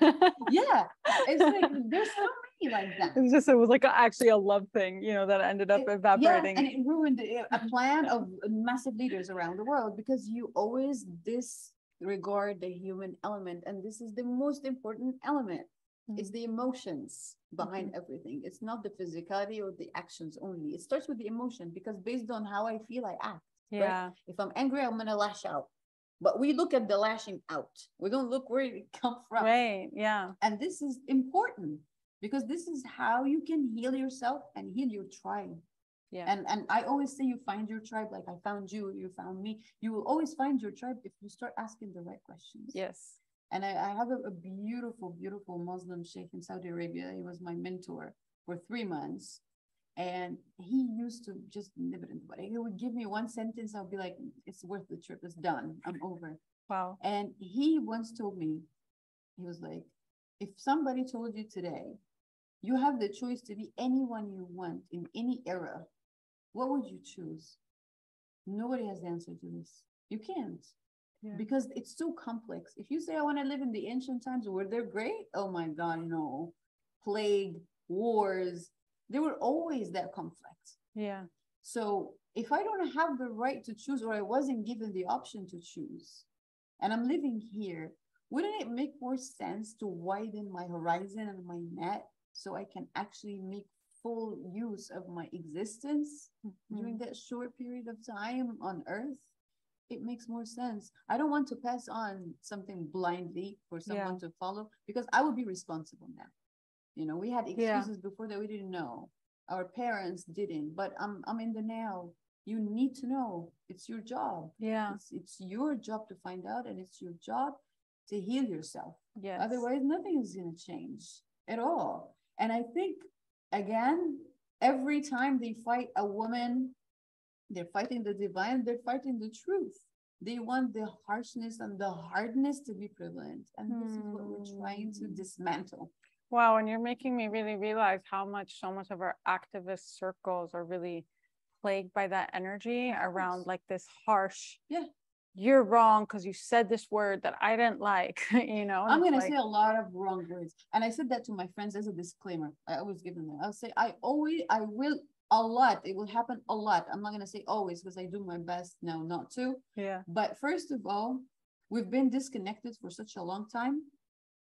Yeah, it's like, there's so many like that. It's just, it was like actually a love thing, you know, that ended up evaporating. Yeah, and it ruined a plan of massive leaders around the world because you always disregard the human element. And this is the most important element. It's the emotions behind everything. It's not the physicality or the actions only. It starts with the emotion because based on how I feel, I act. Yeah. Right? If I'm angry, I'm gonna lash out. But we look at the lashing out. We don't look where it comes from. Right. Yeah. And this is important because this is how you can heal yourself and heal your tribe. Yeah. And I always say you find your tribe, like I found you, you found me. You will always find your tribe if you start asking the right questions. Yes. And I have a beautiful, beautiful Muslim sheikh in Saudi Arabia. He was my mentor for 3 months. And he used to just nib it in the bud. He would give me one sentence. I'll be like, it's worth the trip. It's done. I'm over. Wow. And he once told me, he was like, if somebody told you today, you have the choice to be anyone you want in any era, what would you choose? Nobody has the answer to this. You can't. Yeah. Because it's so complex. If you say, I want to live in the ancient times, were they great? Oh my God, no. Plague, wars, they were always that complex. Yeah. So if I don't have the right to choose, or I wasn't given the option to choose, and I'm living here, wouldn't it make more sense to widen my horizon and my net so I can actually make full use of my existence during that short period of time on Earth? It makes more sense. I don't want to pass on something blindly for someone to follow because I will be responsible now. You know, we had excuses before that we didn't know. Our parents didn't, but I'm in the now. You need to know. It's your job. Yeah. It's your job to find out, and it's your job to heal yourself. Yes. Otherwise, nothing is going to change at all. And I think, again, every time they fight a woman, they're fighting the divine, they're fighting the truth. They want the harshness and the hardness to be prevalent. And this is what we're trying to dismantle. Wow, and you're making me really realize how so much of our activist circles are really plagued by that energy around like this harsh, you're wrong because you said this word that I didn't like, you know. I'm going to say a lot of wrong words. And I said that to my friends as a disclaimer. I always give them that. I'll say, I will a lot. It will happen a lot. I'm not going to say always because I do my best now not to. Yeah. But first of all, we've been disconnected for such a long time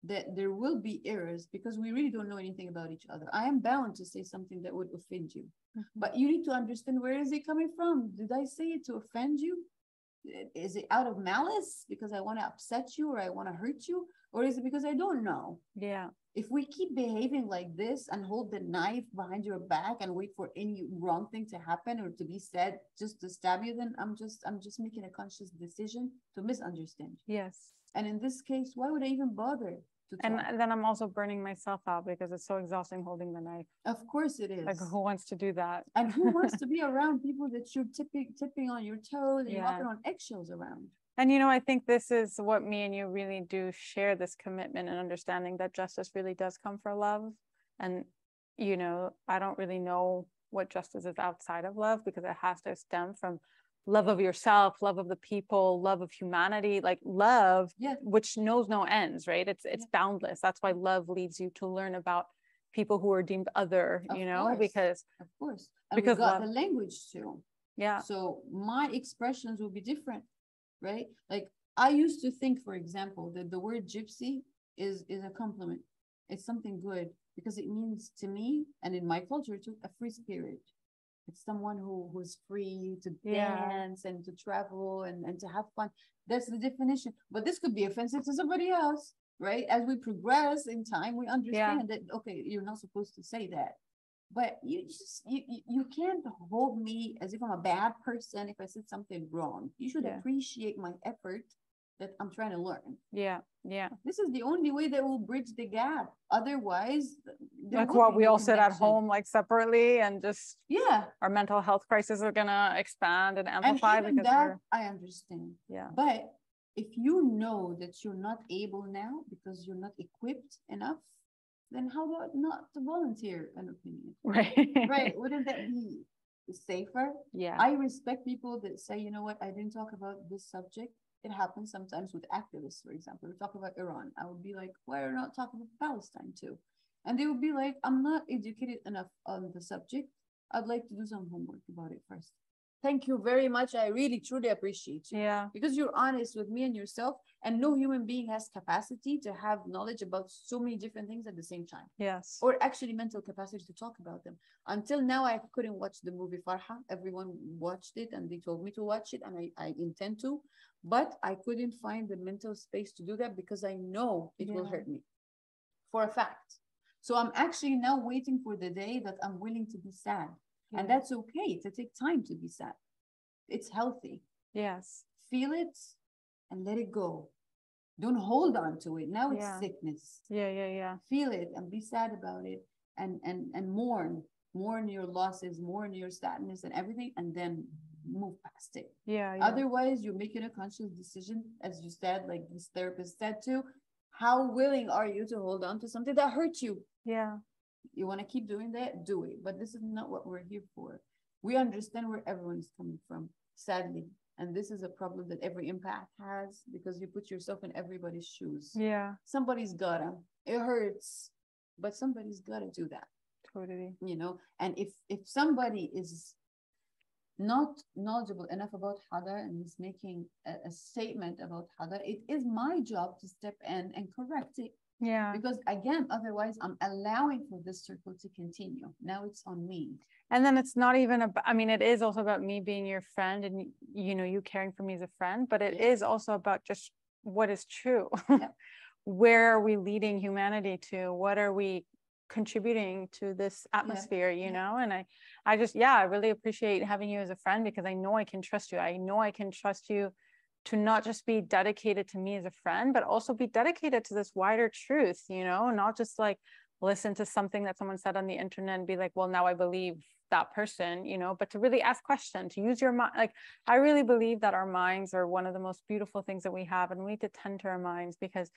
that there will be errors because we really don't know anything about each other. I am bound to say something that would offend you, but you need to understand, where is it coming from? Did I say it to offend you? Is it out of malice because I want to upset you or I want to hurt you? Or is it because I don't know? Yeah. If we keep behaving like this and hold the knife behind your back and wait for any wrong thing to happen or to be said just to stab you, then I'm just making a conscious decision to misunderstand. Yes. And in this case, why would I even bother? And then I'm also burning myself out because it's so exhausting holding the knife. Of course it is. Like, who wants to do that? And who wants to be around people that you're tipping on your toes and you're walking on eggshells around? And, you know, I think this is what me and you really do share, this commitment and understanding that justice really does come from love. And, you know, I don't really know what justice is outside of love, because it has to stem from love of yourself, love of the people, love of humanity, like love, which knows no ends, right? It's boundless. That's why love leads you to learn about people who are deemed other, you know, because of course, and because we got love, the language too. Yeah. So my expressions will be different, right? Like I used to think, for example, that the word gypsy is a compliment. It's something good because it means to me, and in my culture too, a free spirit. It's someone who's free to dance and to travel and to have fun. That's the definition. But this could be offensive to somebody else, right? As we progress in time, we understand that, okay, you're not supposed to say that. But you can't hold me as if I'm a bad person if I said something wrong. You should appreciate my effort that I'm trying to learn. Yeah. This is the only way that will bridge the gap. Otherwise, like what we all sit at home like separately and just our mental health crises are gonna expand and amplify. And even that I understand. Yeah. But if you know that you're not able now because you're not equipped enough, then how about not to volunteer an opinion? Right. Wouldn't that be safer? Yeah. I respect people that say, you know what, I didn't talk about this subject. It happens sometimes with activists, for example. We talk about Iran. I would be like, why are you not talking about Palestine too? And they would be like, I'm not educated enough on the subject. I'd like to do some homework about it first. Thank you very much. I really, truly appreciate you. Yeah. Because you're honest with me and yourself, and no human being has capacity to have knowledge about so many different things at the same time. Yes. Or actually mental capacity to talk about them. Until now, I couldn't watch the movie Farha. Everyone watched it and they told me to watch it, and I intend to, but I couldn't find the mental space to do that because I know it will hurt me for a fact. So I'm actually now waiting for the day that I'm willing to be sad. And that's okay to take time to be sad. It's healthy. Yes. Feel it and let it go. Don't hold on to it. Now it's sickness. Yeah. Feel it and be sad about it and mourn your losses, mourn your sadness and everything, and then move past it. Yeah. Otherwise, you're making a conscious decision, as you said, like this therapist said too. How willing are you to hold on to something that hurts you? Yeah. You want to keep doing that? Do it. But this is not what we're here for. We understand where everyone is coming from, sadly. And this is a problem that every empath has because you put yourself in everybody's shoes. Yeah. Somebody's gotta. It hurts, but somebody's gotta do that. Totally. You know, and if somebody is not knowledgeable enough about Hadar and he's making a statement about Hadar, it is my job to step in and correct it. Yeah. Because again, otherwise I'm allowing for this circle to continue. Now it's on me. And then it's not even about, I mean, it is also about me being your friend and, you know, you caring for me as a friend, but it is also about just what is true. Where are we leading humanity to? What are we contributing to this atmosphere, you know? And I just, I really appreciate having you as a friend because I know I can trust you. I know I can trust you to not just be dedicated to me as a friend, but also be dedicated to this wider truth, you know, not just like listen to something that someone said on the internet and be like, well, now I believe that person, you know, but to really ask questions, to use your mind. Like, I really believe that our minds are one of the most beautiful things that we have, and we need to tend to our minds because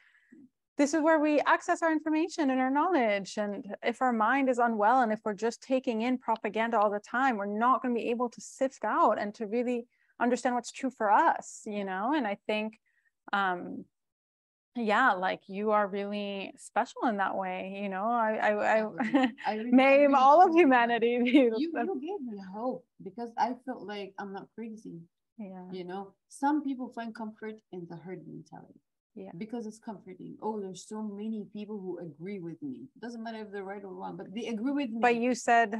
this is where we access our information and our knowledge. And if our mind is unwell and if we're just taking in propaganda all the time, we're not going to be able to sift out and to really understand what's true for us, you know? And I think, like you are really special in that way, you know? I may all of humanity. You gave me hope because I felt like I'm not crazy. Yeah. You know, some people find comfort in the herd mentality. Yeah. Because it's comforting. Oh, there's so many people who agree with me. Doesn't matter if they're right or wrong, but they agree with me. But you said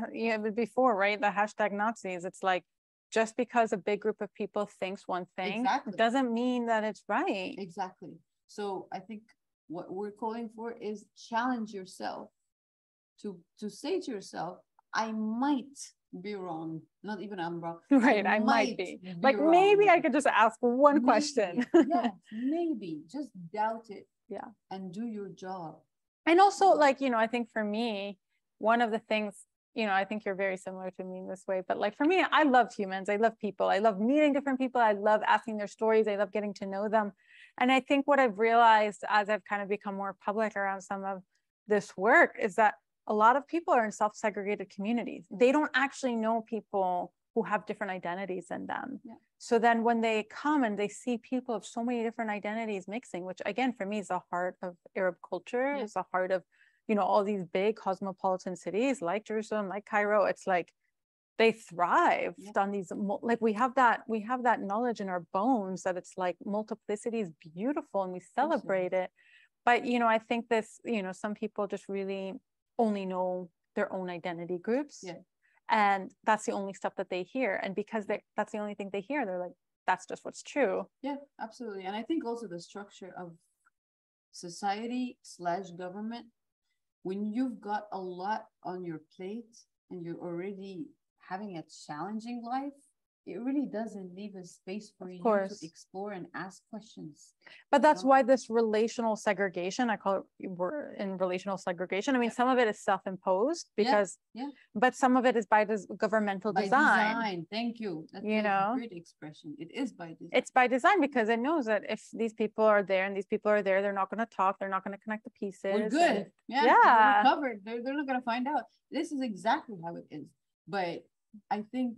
before, right? The hashtag Nazis. It's like, just because a big group of people thinks one thing doesn't mean that it's right. Exactly. So I think what we're calling for is challenge yourself to say to yourself, I might be wrong. Not even I'm wrong. Right. I might be like, wrong. Maybe I could just ask one question. Yes, maybe. Just doubt it. Yeah. And do your job. And also, like, you know, I think for me, one of the things, I think you're very similar to me in this way, but like for me, I love humans. I love people. I love meeting different people. I love asking their stories. I love getting to know them. And I think what I've realized as I've kind of become more public around some of this work is that a lot of people are in self-segregated communities. They don't actually know people who have different identities than them. Yeah. So then when they come and they see people of so many different identities mixing, which again, for me is the heart of Arab culture, is the heart of, all these big cosmopolitan cities like Jerusalem, like Cairo. It's like they thrived on these, like we have that knowledge in our bones that it's like multiplicity is beautiful and we celebrate it. But, I think this, some people just really only know their own identity groups. Yeah. And that's the only stuff that they hear. And because that's the only thing they hear, they're like, that's just what's true. Yeah, absolutely. And I think also the structure of society/government, when you've got a lot on your plate and you're already having a challenging life, it really doesn't leave a space for you to explore and ask questions. But that's why this relational segregation, I call it, we're in relational segregation. I mean, some of it is self-imposed because, but some of it is by this governmental design. Thank you. That's a great expression. It is by design. It's by design because it knows that if these people are there and these people are there, they're not going to talk. They're not going to connect the pieces. We're good. We're covered. They're not going to find out. This is exactly how it is. But I think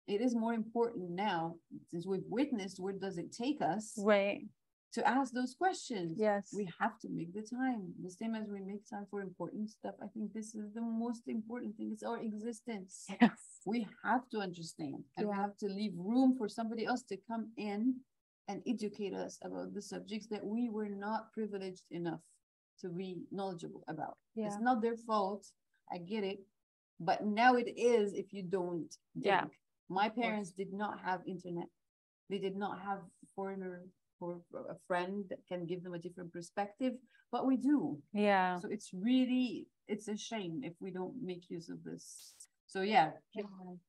it is more important now, since we've witnessed where does it take us, to ask those questions. Yes, we have to make the time, the same as we make time for important stuff. I think this is the most important thing. It's our existence. Yes, we have to understand, and we have to leave room for somebody else to come in and educate us about the subjects that we were not privileged enough to be knowledgeable about. It's not their fault. I get it, but now it is if you don't dig. My parents did not have internet. They did not have foreigner or a friend that can give them a different perspective, but we do. Yeah. So it's a shame if we don't make use of this. So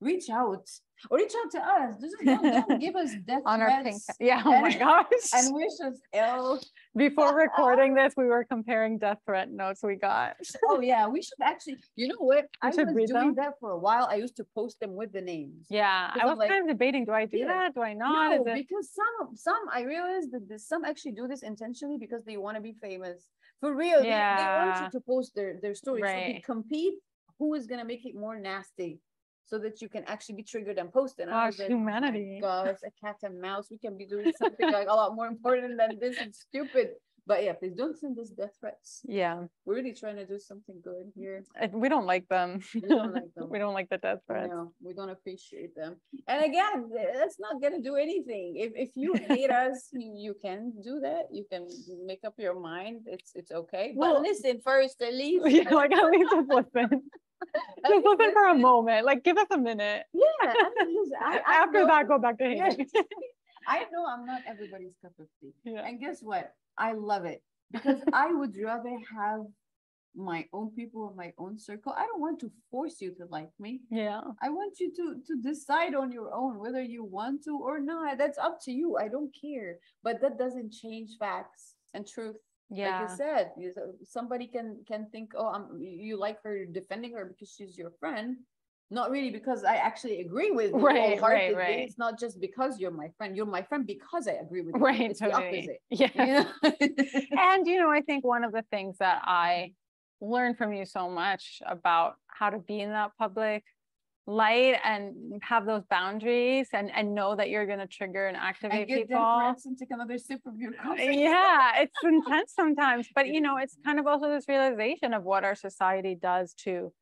reach out to us. Don't give us death on threats. Our pink. Yeah. Oh my gosh. And wish us ill. Before recording this, we were comparing death threat notes we got. Oh yeah, we should actually. You know what? I was doing that for a while. I used to post them with the names. Yeah, I was kind of debating: do I do that? Do I not? No, because some I realized that some actually do this intentionally because they want to be famous. For real, they want you to post their stories. So they compete. Who is gonna make it more nasty, so that you can actually be triggered and post it? Gosh, humanity. Oh gosh, a cat and mouse. We can be doing something like a lot more important than this. It's stupid. But please don't send us death threats. Yeah, we're really trying to do something good here. We don't like them. We don't like them. We don't like the death threats. No, we don't appreciate them. And again, that's not gonna do anything. If you hate us, you can do that. You can make up your mind. It's okay. But listen first, at least. At least just listen. Just listen for a moment. Like, give us a minute. Yeah. After that, go back to hating. I know I'm not everybody's cup of tea. Yeah. And guess what? I love it because I would rather have my own people in my own circle. I don't want to force you to like me. Yeah. I want you to decide on your own whether you want to or not. That's up to you. I don't care. But that doesn't change facts and truth. Yeah. Like you said, somebody can think, you like her, defending her because she's your friend. Not really because I actually agree with you wholeheartedly. Right. It's not just because you're my friend. You're my friend because I agree with you. Right. It's totally. The opposite. Yeah. And, I think one of the things that I learned from you so much about how to be in that public light and have those boundaries and know that you're going to trigger and activate people. And take another sip of your coffee. Yeah, it's intense sometimes. But, it's kind of also this realization of what our society does to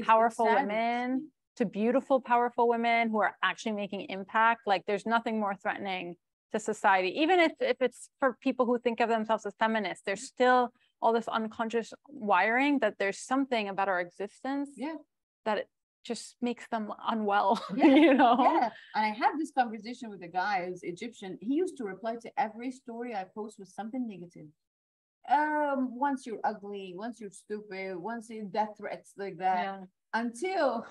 powerful women, to beautiful, powerful women who are actually making impact. Like there's nothing more threatening to society. Even if it's for people who think of themselves as feminists, there's still all this unconscious wiring that there's something about our existence that it just makes them unwell. Yeah. And I had this conversation with a guy who's Egyptian. He used to reply to every story I post with something negative. Once you're ugly, once you're stupid, once you death threats like that, until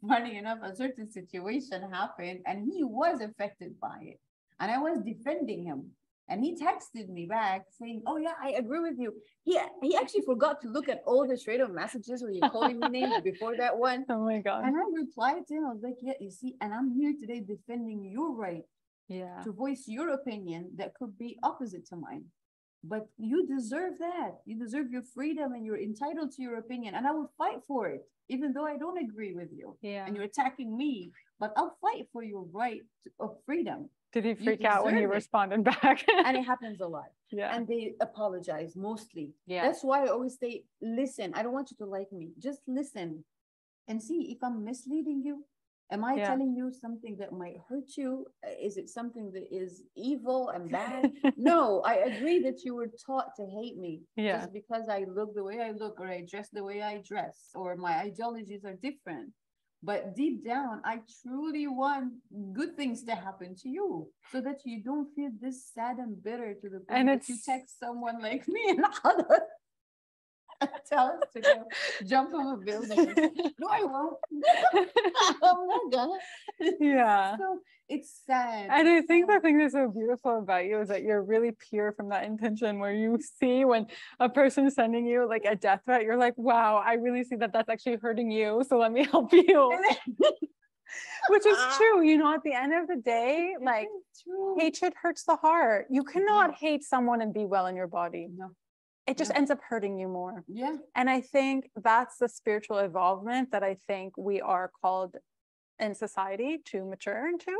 funny enough a certain situation happened and he was affected by it and I was defending him And he texted me back saying, "Oh yeah, I agree with you." He actually forgot to look at all the straight up messages where you're calling me names before that one. Oh my God. And I replied to him, I was like, "Yeah, you see, and I'm here today defending your right Yeah. to voice your opinion that could be opposite to mine. But you deserve that. You deserve your freedom and you're entitled to your opinion. And I will fight for it, even though I don't agree with you. Yeah. And you're attacking me, but I'll fight for your right of freedom." Did he You freak out when you deserve it. responded back? And it happens a lot. Yeah. And they apologize mostly. Yeah. That's why I always say, listen. I don't want you to like me. Just listen and see if I'm misleading you. Am I telling you something that might hurt you? Is it something that is evil and bad? No, I agree that you were taught to hate me just because I look the way I look, or I dress the way I dress, or my ideologies are different. But deep down, I truly want good things to happen to you so that you don't feel this sad and bitter to the point that you text someone like me and Hadar tell us to go jump from a building. No, I won't. I'm not gonna. Yeah. So it's sad. And I think the thing that's so beautiful about you is that you're really pure from that intention, where you see when a person's sending you like a death threat, you're like, wow, I really see that that's actually hurting you. So let me help you. Which is true. You know, at the end of the day, like hatred hurts the heart. You cannot hate someone and be well in your body. No. It just ends up hurting you more. Yeah. And I think that's the spiritual involvement that I think we are called in society to mature into.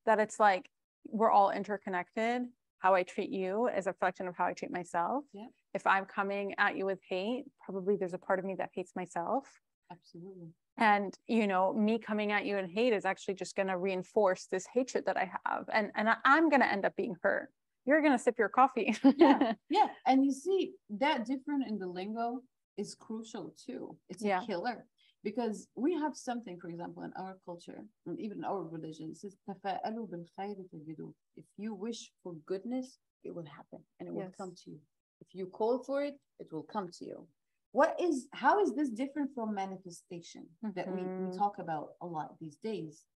That it's like we're all interconnected. How I treat you is a reflection of how I treat myself. Yeah. If I'm coming at you with hate, probably there's a part of me that hates myself. Absolutely. And, you know, me coming at you in hate is actually just going to reinforce this hatred that I have. And I'm going to end up being hurt. You're going to sip your coffee. Yeah. And you see that different in the lingo is crucial too. It's a killer, because we have something, for example, in our culture and even in our religion, it says, "تفاءلوا بالخير تجدوه." If you wish for goodness, it will happen and it will come to you. If you call for it, it will come to you. How is this different from manifestation that we talk about a lot these days?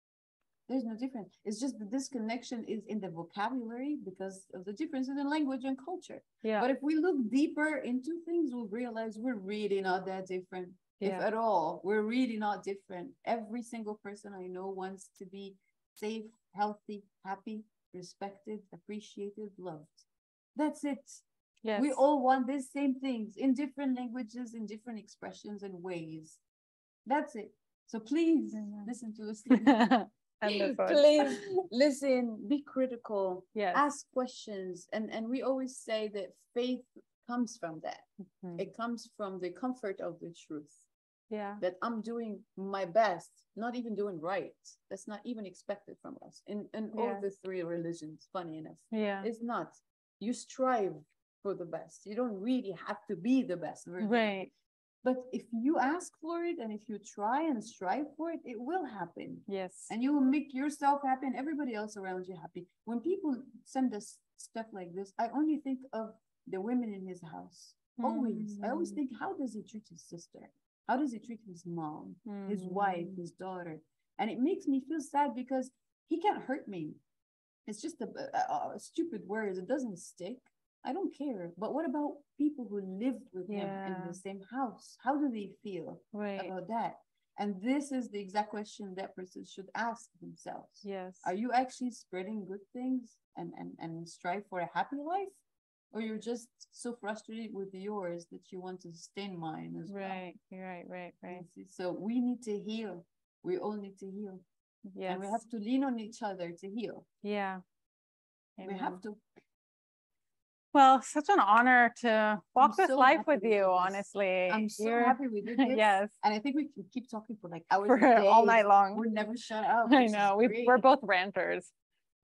There's no difference. It's just the disconnection is in the vocabulary because of the differences in language and culture. Yeah. But if we look deeper into things, we'll realize we're really not that different. If at all, we're really not different. Every single person I know wants to be safe, healthy, happy, respected, appreciated, loved. That's it. Yes. We all want these same things in different languages, in different expressions and ways. That's it. So please listen to us. Please listen, be critical, ask questions. And we always say that faith comes from that. It comes from the comfort of the truth. Yeah. That I'm doing my best, not even doing right. That's not even expected from us in all the three religions, funny enough. Yeah. It's not. You strive for the best. You don't really have to be the best version. Right. But if you ask for it and if you try and strive for it, it will happen. Yes. And you will make yourself happy and everybody else around you happy. When people send us stuff like this, I only think of the women in his house. Always. I always think, how does he treat his sister? How does he treat his mom, his wife, his daughter? And it makes me feel sad because he can't hurt me. It's just a stupid word. It doesn't stick. I don't care. But what about people who lived with him in the same house? How do they feel about that? And this is the exact question that person should ask themselves. Yes. Are you actually spreading good things and strive for a happy life? Or you're just so frustrated with yours that you want to sustain mine as well? Right. So we need to heal. We all need to heal. Yes. And we have to lean on each other to heal. Yeah. Amen. We have to. Well, such an honor to walk this life with you, honestly. I'm so happy we did this. Yes. And I think we can keep talking for like hours a day. All night long. We're never shut up. I know. We're both ranters.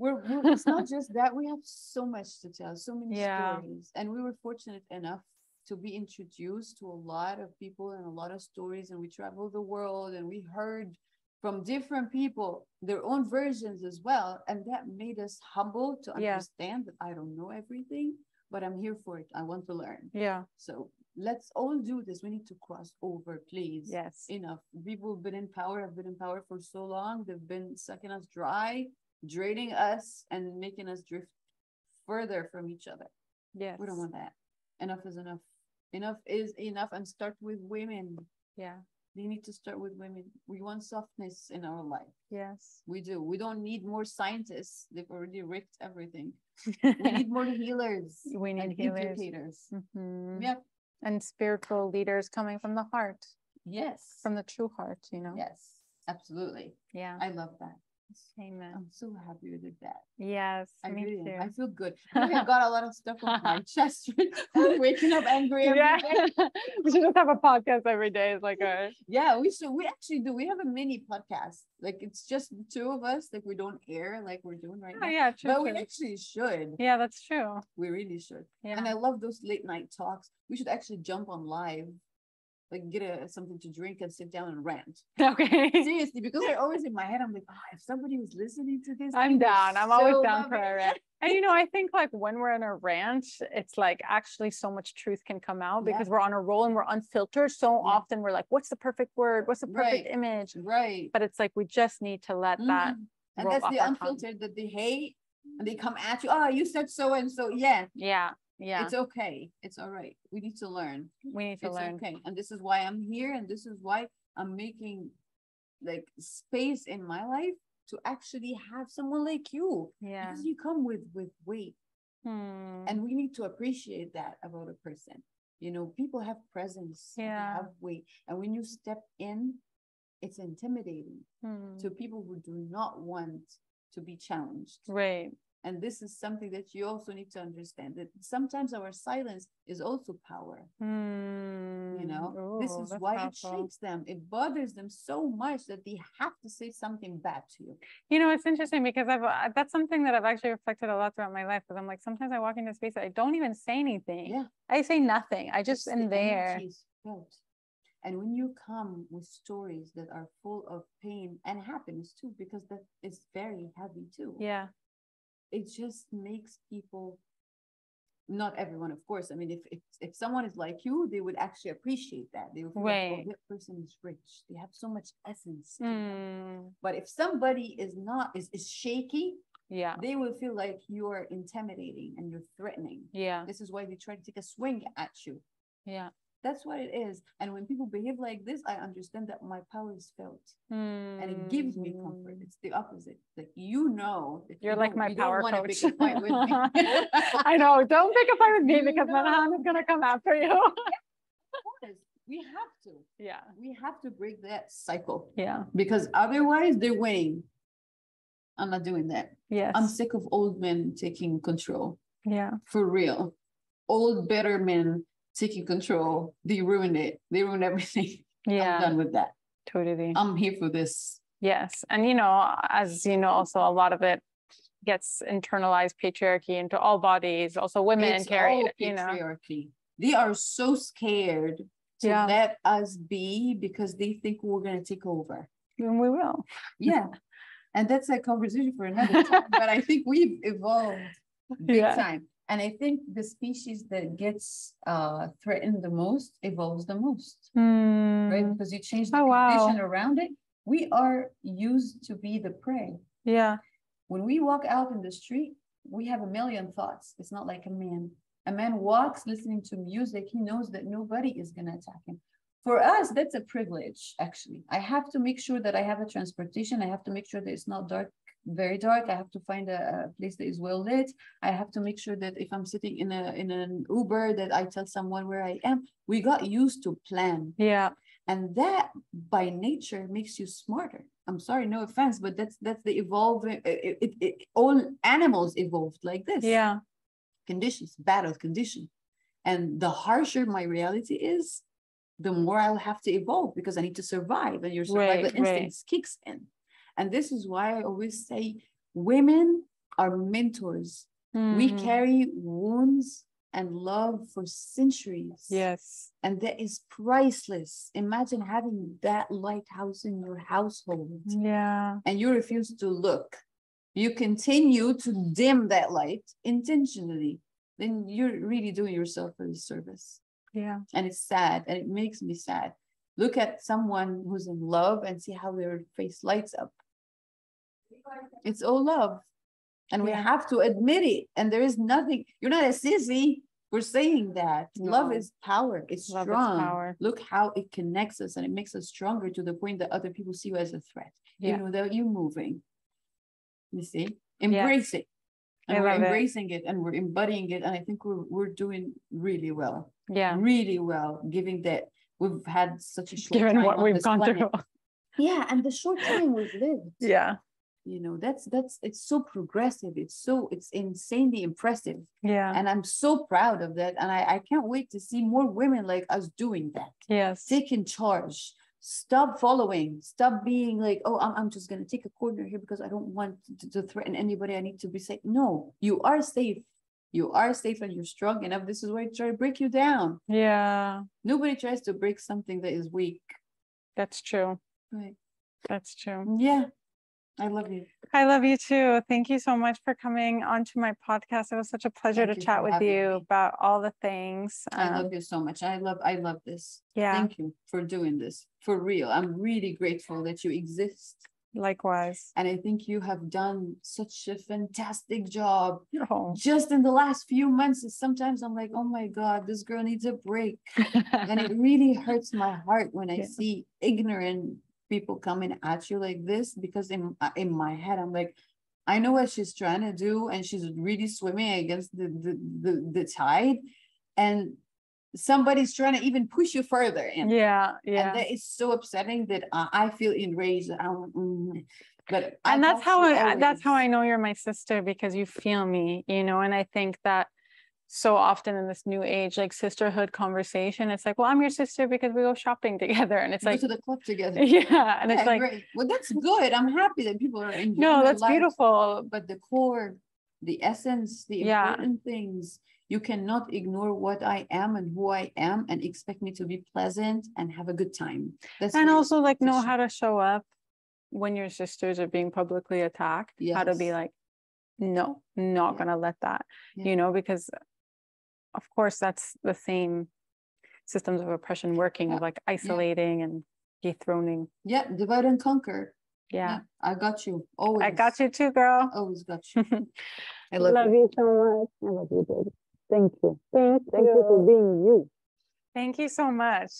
It's not just that. We have so much to tell, so many stories. And we were fortunate enough to be introduced to a lot of people and a lot of stories. And we traveled the world and we heard from different people their own versions as well. And that made us humble to understand that I don't know everything. But I'm here for it. I want to learn. Yeah. So let's all do this. We need to cross over, please. Yes. Enough. People have been in power for so long. They've been sucking us dry, draining us, and making us drift further from each other. Yes. We don't want that. Enough is enough. Enough is enough, and start with women. Yeah. They need to start with women. We want softness in our life. Yes. We do. We don't need more scientists. They've already wrecked everything. We need more healers. We need and healers. educators. Mm-hmm. Yeah. And spiritual leaders coming from the heart. Yes. From the true heart, you know? Yes, absolutely. Yeah. I love that. Amen. I'm so happy you did that. Yes, Me too. too. I feel good. Maybe I got a lot of stuff off my chest. I'm waking up angry every day. We should just have a podcast every day. It's like a Yeah, we should. We actually do. We have a mini podcast. Like it's just the two of us. Like we don't air like we're doing right now. yeah, true. But we actually should. Yeah, that's true. We really should. Yeah. And I love those late night talks. We should actually jump on live, like get something to drink and sit down and rant. Okay. Seriously, because they're always in my head. I'm like, oh, if somebody was listening to this, I'm down. I'm always down for it. a rant. And you know, I think like when we're in a rant, it's like actually so much truth can come out because we're on a roll and we're unfiltered. So often we're like, what's the perfect word? What's the perfect image? Right. But it's like we just need to let that. And that's the unfiltered that they hate and they come at you. Oh, you said so and so. Yeah. Yeah. Yeah. It's okay. It's all right. We need to learn. We need to learn. Okay. And this is why I'm here. And this is why I'm making like space in my life to actually have someone like you. Yeah. Because you come with weight. And we need to appreciate that about a person. You know, people have presence. Yeah. They have weight. And when you step in, it's intimidating to people who do not want to be challenged. Right. And this is something that you also need to understand, that sometimes our silence is also power. You know, this is why powerful. It shakes them. It bothers them so much that they have to say something bad to you. You know, it's interesting because that's something that I've actually reflected a lot throughout my life. Because I'm like, sometimes I walk into space, I don't even say anything. Yeah. I say nothing. I just am there. And when you come with stories that are full of pain and happiness too, because that is very heavy too. Yeah. It just makes people, not everyone, of course. I mean, if someone is like you, they would actually appreciate that. They would feel like, oh, that person is rich. They have so much essence to them. But if somebody is not, is shaky, they will feel like you're intimidating and you're threatening. Yeah. This is why they try to take a swing at you. Yeah. That's what it is. And when people behave like this, I understand that my power is felt. And it gives me comfort. It's the opposite. Like, you know, you're like my power coach. Want to pick a fight with me. I know. Don't pick a fight with me because Merhan is going to come after you. Of course. We have to. Yeah. We have to break that cycle. Yeah. Because otherwise they're winning. I'm not doing that. Yes. I'm sick of old men taking control. Yeah. For real. Old, better men taking control. They ruined it. They ruined everything. Yeah. I'm done with that. Totally. I'm here for this. Yes. And, you know, as you know, also a lot of it gets internalized patriarchy into all bodies. Also women carry it, you know. Patriarchy. They are so scared to let us be because they think we're going to take over. And we will. Yeah. And that's a conversation for another time. But I think we've evolved big time. And I think the species that gets threatened the most evolves the most, right? Because you change the condition around it. We are used to be the prey. Yeah. When we walk out in the street, we have a million thoughts. It's not like a man. A man walks listening to music. He knows that nobody is going to attack him. For us, that's a privilege, actually. I have to make sure that I have a transportation. I have to make sure that it's not dark, very dark. I have to find a place that is well lit. I have to make sure that if I'm sitting in an Uber, that I tell someone where I am. We got used to plan. Yeah. And that by nature makes you smarter. I'm sorry, no offense, but that's the evolving, all animals evolved like this. Yeah. Conditions, battle condition. And the harsher my reality is, the more I'll have to evolve because I need to survive, and your survival instincts kicks in. And this is why I always say women are mentors. We carry wounds and love for centuries. Yes. And that is priceless. Imagine having that lighthouse in your household. Yeah. And you refuse to look. You continue to dim that light intentionally. Then you're really doing yourself a disservice. Yeah. And it's sad, and it makes me sad. Look at someone who's in love and see how their face lights up. It's all love. And we have to admit it. And there is nothing, you're not a sissy. We're saying that love is power. It's strong. Power. Look how it connects us and it makes us stronger to the point that other people see you as a threat. Even without you moving. You see? Embrace it. And we're embracing it and we're embodying it. And I think we're doing really well. Yeah. Really well, given that we've had such a short time. Given what we've gone through. Yeah. And the short time we've lived. Yeah. You know, it's so progressive. It's insanely impressive. Yeah. And I'm so proud of that. And I can't wait to see more women like us doing that. Yes. Taking charge. Stop following. Stop being like, oh, I'm just going to take a corner here because I don't want to threaten anybody. I need to be safe. No, you are safe. You are safe and you're strong enough. This is why I try to break you down. Yeah. Nobody tries to break something that is weak. That's true. Right. That's true. Yeah. I love you. I love you too. Thank you so much for coming onto my podcast. It was such a pleasure to chat with you about all the things. I love you so much. I love this. Yeah. Thank you for doing this. For real. I'm really grateful that you exist. Likewise. And I think you have done such a fantastic job. Oh. Just in the last few months. Sometimes I'm like, oh my God, this girl needs a break. And it really hurts my heart when I see ignorant people coming at you like this, because in my head I'm like, I know what she's trying to do and she's really swimming against the tide, and somebody's trying to even push you further in. Yeah. And that is so upsetting that I feel enraged. But that's how I know you're my sister, because you feel me, you know. And I think that so often in this new age, like sisterhood conversation, it's like, well, I'm your sister because we go shopping together, and it's like go to the club together. Yeah, and it's like, great. Well, that's good. I'm happy that people are enjoying. No, that's beautiful. But the core, the essence, the important things, you cannot ignore what I am and who I am and expect me to be pleasant and have a good time. That's and also like know how to show up when your sisters are being publicly attacked. Yes. How to be like, no, not gonna let that, you know, because of course, that's the same systems of oppression working, of like isolating and dethroning. Yeah, divide and conquer. Yeah. I got you. Always. I got you too, girl. Always got you. I love you so much. I love you, baby. Thank you. Thank you for being you. Thank you so much.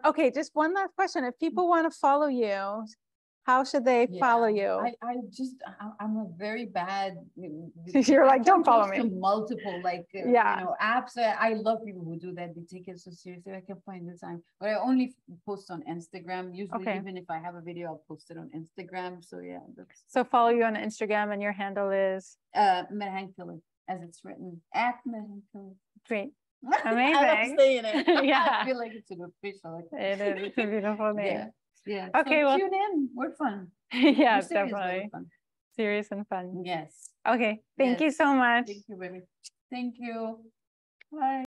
Okay, just one last question. If people want to follow you, how should they follow you? I'm a very bad. You're like, don't follow me. Multiple you know, apps. I love people who do that. They take it so seriously. I can find the time, but I only post on Instagram. Usually, even if I have a video, I'll post it on Instagram. So yeah. So follow you on Instagram, and your handle is Merhan Keller, as it's written at Merhan Keller. Great. Amazing. I love saying it. Yeah. I feel like it's an official. It is. It's a beautiful name. Yeah. Yeah. Okay. So well, tune in. We're fun. Yeah, definitely. Fun. Serious and fun. Yes. Okay. Thank you so much. Thank you, baby. Thank you. Bye.